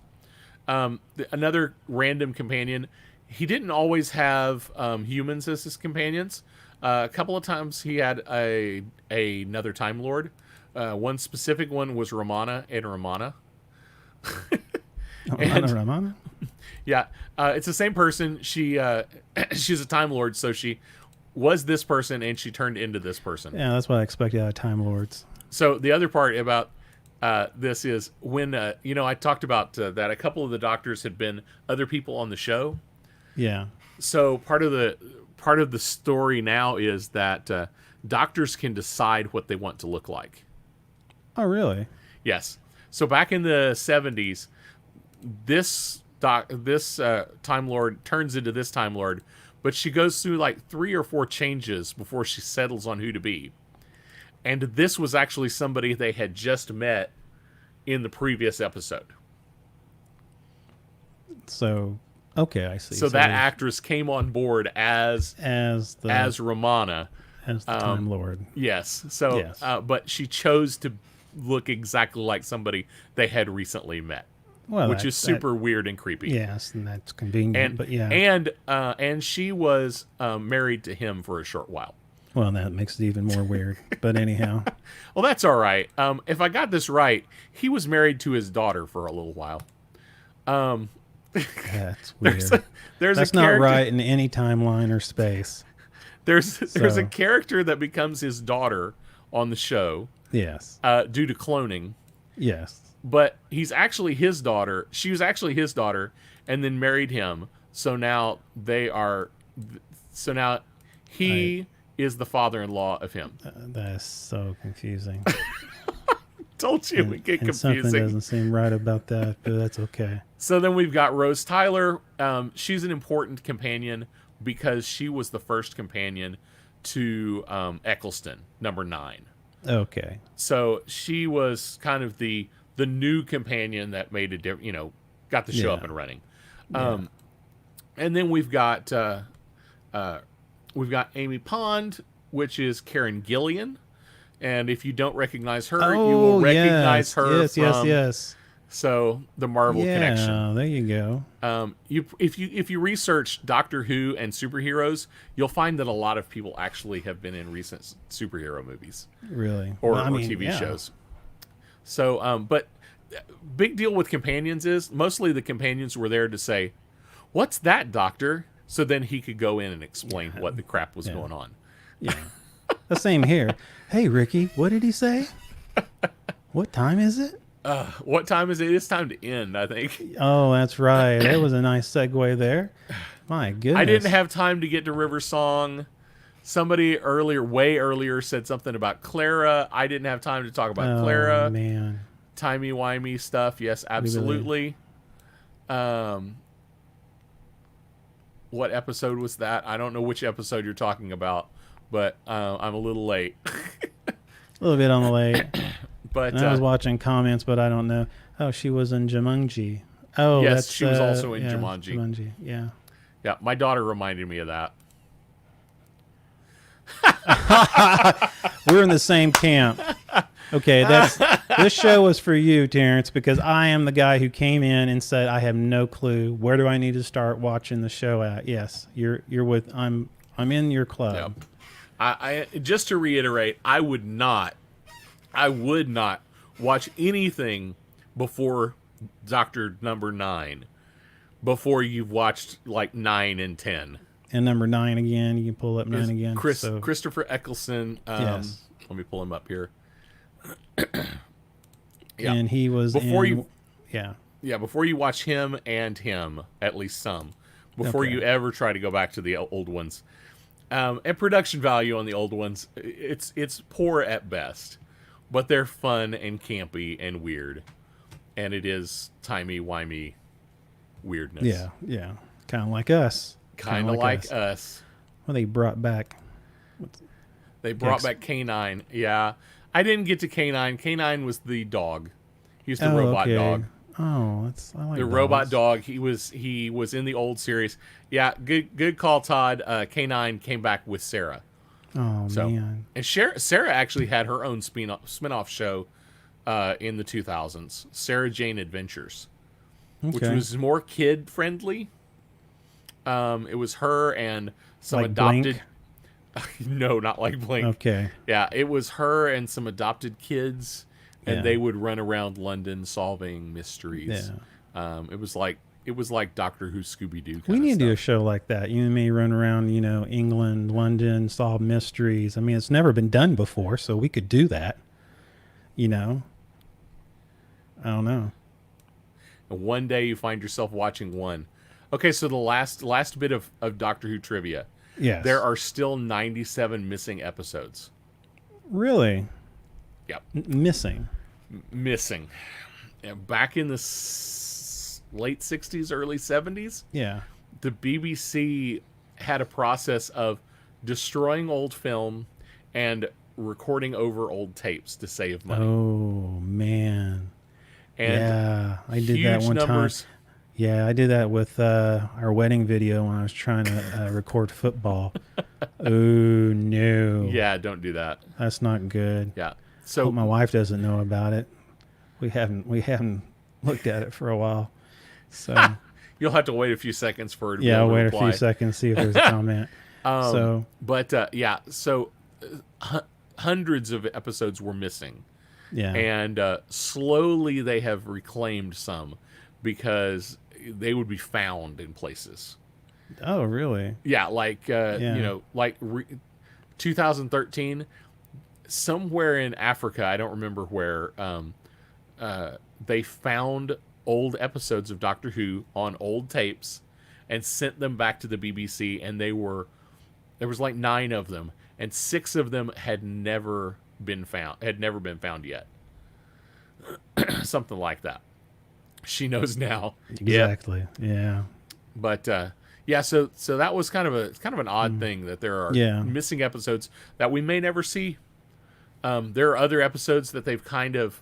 B: Another random companion. He didn't always have humans as his companions. A couple of times he had another Time Lord. One specific one was Romana and Romana.
A: Romana?
B: Yeah, it's the same person. She's a Time Lord, so she was this person and she turned into this person.
A: Yeah, that's what I expected out of Time Lords.
B: So the other part about this is when I talked about that a couple of the doctors had been other people on the show.
A: Yeah.
B: So part of the story now is that doctors can decide what they want to look like.
A: Oh, really?
B: Yes. So back in the 70s, this Time Lord turns into this Time Lord, but she goes through like 3 or 4 changes before she settles on who to be. And this was actually somebody they had just met in the previous episode.
A: So Okay, I see.
B: So that actress came on board as Romana.
A: As the Time Lord.
B: Yes. So,
A: Yes.
B: But she chose to look exactly like somebody they had recently met, which is super weird and creepy.
A: Yes, and that's convenient. But yeah,
B: and she was married to him for a short while.
A: Well, that makes it even more weird. But anyhow,
B: well, that's all right. If I got this right, he was married to his daughter for a little while.
A: That's weird.
B: That's
A: not right in any timeline or space.
B: There's a character that becomes his daughter on the show.
A: Yes.
B: Due to cloning.
A: Yes.
B: But he's actually his daughter. She was actually his daughter, and then married him. So now they are. So now he is the father-in-law of him.
A: That is so confusing.
B: Told you we get confusing.
A: Something doesn't seem right about that, but that's okay.
B: So then we've got Rose Tyler. She's an important companion because she was the first companion to Eccleston, number 9.
A: Okay.
B: So she was kind of the new companion that made a difference, got the show up and running. And then we've got Amy Pond, which is Karen Gillian. And if you don't recognize her, you will recognize her from
A: yes.
B: So the Marvel connection.
A: Yeah, there you go.
B: If you research Doctor Who and superheroes, you'll find that a lot of people actually have been in recent superhero movies.
A: Really?
B: Or TV shows. So, but big deal with companions is mostly the companions were there to say, "What's that, Doctor?" So then he could go in and explain what the crap was going on.
A: Yeah. The same here. Hey, Ricky, what did he say? What time is it?
B: What time is it? It's time to end, I think.
A: Oh, that's right. That was a nice segue there. My goodness.
B: I didn't have time to get to River Song. Somebody way earlier, said something about Clara. I didn't have time to talk about Clara.
A: Oh, man.
B: Timey wimey stuff. Yes, absolutely. What episode was that? I don't know which episode you're talking about, but I'm a little late.
A: A little bit on the late.
B: But
A: I was watching comments, but I don't know. Oh, she was in Jumanji. Oh,
B: yes, she was also in Jumanji.
A: Jumanji, yeah.
B: Yeah, my daughter reminded me of that.
A: We're in the same camp. Okay, this show was for you, Terrence, because I am the guy who came in and said I have no clue. Where do I need to start watching the show at? Yes, you're with. I'm in your club.
B: Yep. I just to reiterate, I would not watch anything before Doctor Number 9 before you've watched like 9 and 10.
A: And number 9 again, you can pull up 9 again.
B: Christopher Eccleston.
A: Yes.
B: Let me pull him up here.
A: Yeah. And he was before you
B: watch him, at least some, before you ever try to go back to the old ones. And production value on the old ones, it's poor at best, but they're fun and campy and weird, and it is timey wimey weirdness.
A: Yeah, kind of like us.
B: Kind of like us.
A: Well, they brought back.
B: They brought back K9. Yeah, I didn't get to K9. K9 was the dog. He was the robot dog.
A: Oh, I like
B: the
A: dogs.
B: Robot dog. He was in the old series. Yeah, good call, Todd. K9 came back with Sarah.
A: Oh, man.
B: And Sarah actually had her own spin-off show in the 2000s, Sarah Jane Adventures, which was more kid-friendly. It was her and some adopted... No, not like Blink.
A: Okay.
B: Yeah, it was her and some adopted kids, and they would run around London solving mysteries. Yeah. It was like Doctor Who, Scooby-Doo.
A: We need to do a show like that. You and me run around, England, London, solve mysteries. I mean, it's never been done before, so we could do that. I don't know.
B: And one day you find yourself watching one. Okay, so the last bit of Doctor Who trivia.
A: Yes.
B: There are still 97 missing episodes.
A: Really?
B: Yep.
A: Missing.
B: Back in the late 60s, early 70s, the BBC had a process of destroying old film and recording over old tapes to save money.
A: Oh, man.
B: And
A: I did that one time. Yeah, I did that with our wedding video when I was trying to record football. Oh no!
B: Yeah, don't do that.
A: That's not good.
B: Yeah. So
A: Hope my wife doesn't know about it. We haven't looked at it for a while, so
B: you'll have to wait a few seconds for it.
A: I'll wait
B: reply.
A: a few seconds, see if there's a comment. So
B: hundreds of episodes were missing.
A: yeah,
B: And slowly they have reclaimed some because they would be found in places.
A: oh really?
B: Yeah, like 2013, somewhere in Africa, I don't remember where, they found old episodes of Doctor Who on old tapes and sent them back to the BBC, and there was like 9 of them, and 6 of them had never been found yet. Something like that. She knows now.
A: Exactly. Yeah.
B: But so that was kind of an odd thing that there are missing episodes that we may never see. There are other episodes that they've kind of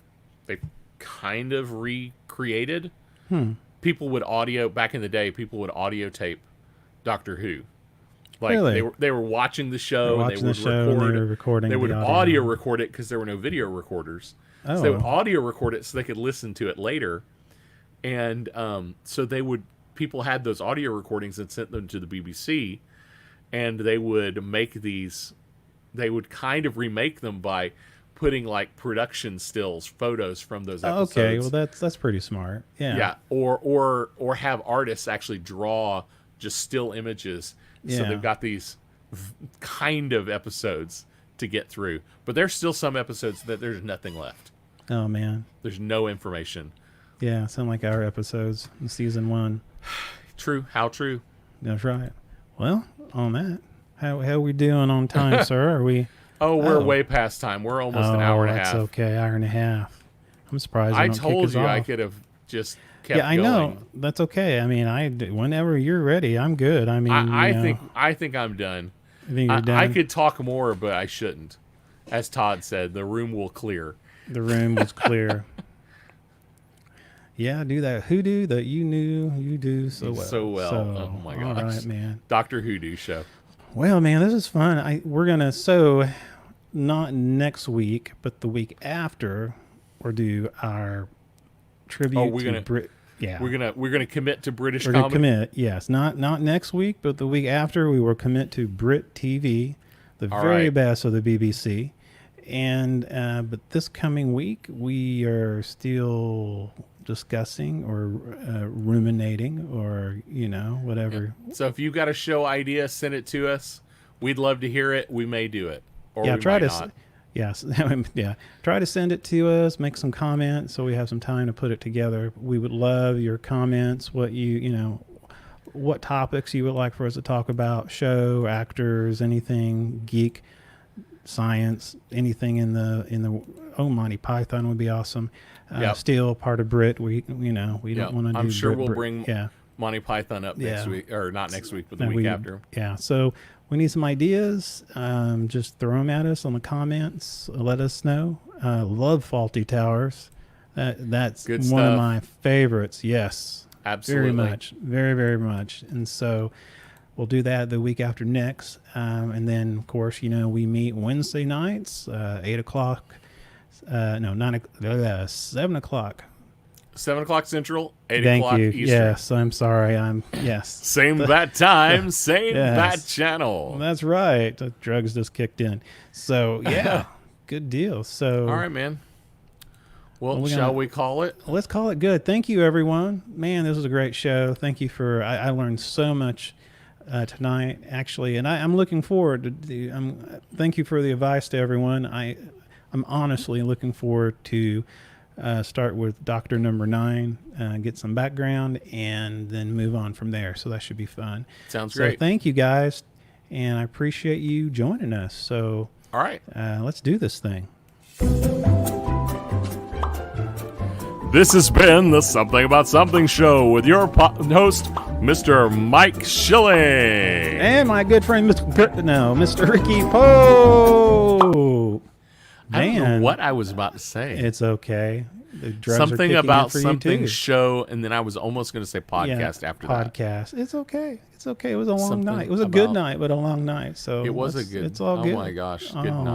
B: recreated. People would back in the day. People would audio tape Doctor Who. Like
A: really?
B: they were watching the show and they would
A: recording.
B: They would audio record it because there were no video recorders.
A: Oh.
B: So they would audio record it so they could listen to it later. And so people had those audio recordings and sent them to the BBC, and they would kind of remake them by putting like production stills, photos from those episodes.
A: Okay, well that's pretty smart. Yeah.
B: Yeah, or have artists actually draw just still images. So they've got these kind of episodes to get through. But there's still some episodes that there's nothing left.
A: Oh man.
B: There's no information.
A: Yeah, sound like our episodes in season 1.
B: True. How true?
A: That's right. Well, on that, how we doing on time, sir? Are we?
B: Oh, we're way past time. We're almost an hour and a half.
A: That's okay. Hour and a half. I'm surprised.
B: I told you I could have just kept
A: I
B: going.
A: know. That's okay. I mean, whenever you're ready, I'm good. I mean,
B: I think I'm done.
A: I think you're done.
B: I could talk more, but I shouldn't. As Todd said, the room will clear.
A: The room was clear. Yeah, do that hoodoo that you knew you do so well.
B: Oh my gosh.
A: All right, man.
B: Dr. Hoodoo show.
A: Well, man, this is fun. We're gonna not next week, but the week after, we'll do our tribute to Brit. Yeah,
B: we're gonna commit to British
A: we're
B: comedy.
A: Gonna commit, yes. Not next week, but the week after, we will commit to Brit TV, the very best of the BBC. And but this coming week, we are still discussing or ruminating or whatever.
B: Yeah. So if you've got a show idea, send it to us. We'd love to hear it. We may do it, or we might not.
A: Yes, yeah. Try to send it to us. Make some comments so we have some time to put it together. We would love your comments. What what topics you would like for us to talk about? Show, actors, anything, geek, science, anything in the Monty Python would be awesome. Still part of Brit. We don't want to do.
B: I'm sure
A: Brit,
B: we'll bring Monty Python up next week, or not next week, but the week after.
A: Yeah. So we need some ideas. Just throw them at us on the comments. Let us know. Love Faulty Towers. That's
B: good
A: one
B: stuff.
A: of my favorites. Yes.
B: Absolutely.
A: Very much. Very, very much. And so we'll do that the week after next. And then, of course, we meet Wednesday nights, 8 o'clock. 7 o'clock.
B: 7 o'clock Central, 8
A: Thank
B: o'clock
A: you.
B: Eastern.
A: Yes, I'm sorry. Yes.
B: Same bat time, same bat
A: Yes.
B: channel.
A: That's right. The drugs just kicked in. So, yeah, good deal. So,
B: all right, man. Well, shall we call it?
A: Let's call it good. Thank you, everyone. Man, this was a great show. Thank you I learned so much tonight, actually, and I'm looking forward to thank you for the advice to everyone. I'm honestly looking forward to start with Doctor Number 9, get some background, and then move on from there. So that should be fun.
B: Sounds great.
A: Thank you, guys, and I appreciate you joining us. So,
B: all right,
A: let's do this thing.
C: This has been the Something About Something show with your host, Mr. Mike Schilling.
A: And my good friend, Mr. Ricky Poe.
B: I don't know what I was about to say.
A: It's okay. The drugs are
B: something
A: kicking
B: about
A: in for you,
B: something
A: too.
B: show, and then I was almost going to say podcast after that.
A: Podcast. It's okay. It's okay. It was a long
B: Something
A: night. It was a good
B: about-
A: night, but a long night. So
B: It was a good.
A: It's all good.
B: Oh my gosh, good
A: Oh,
B: night.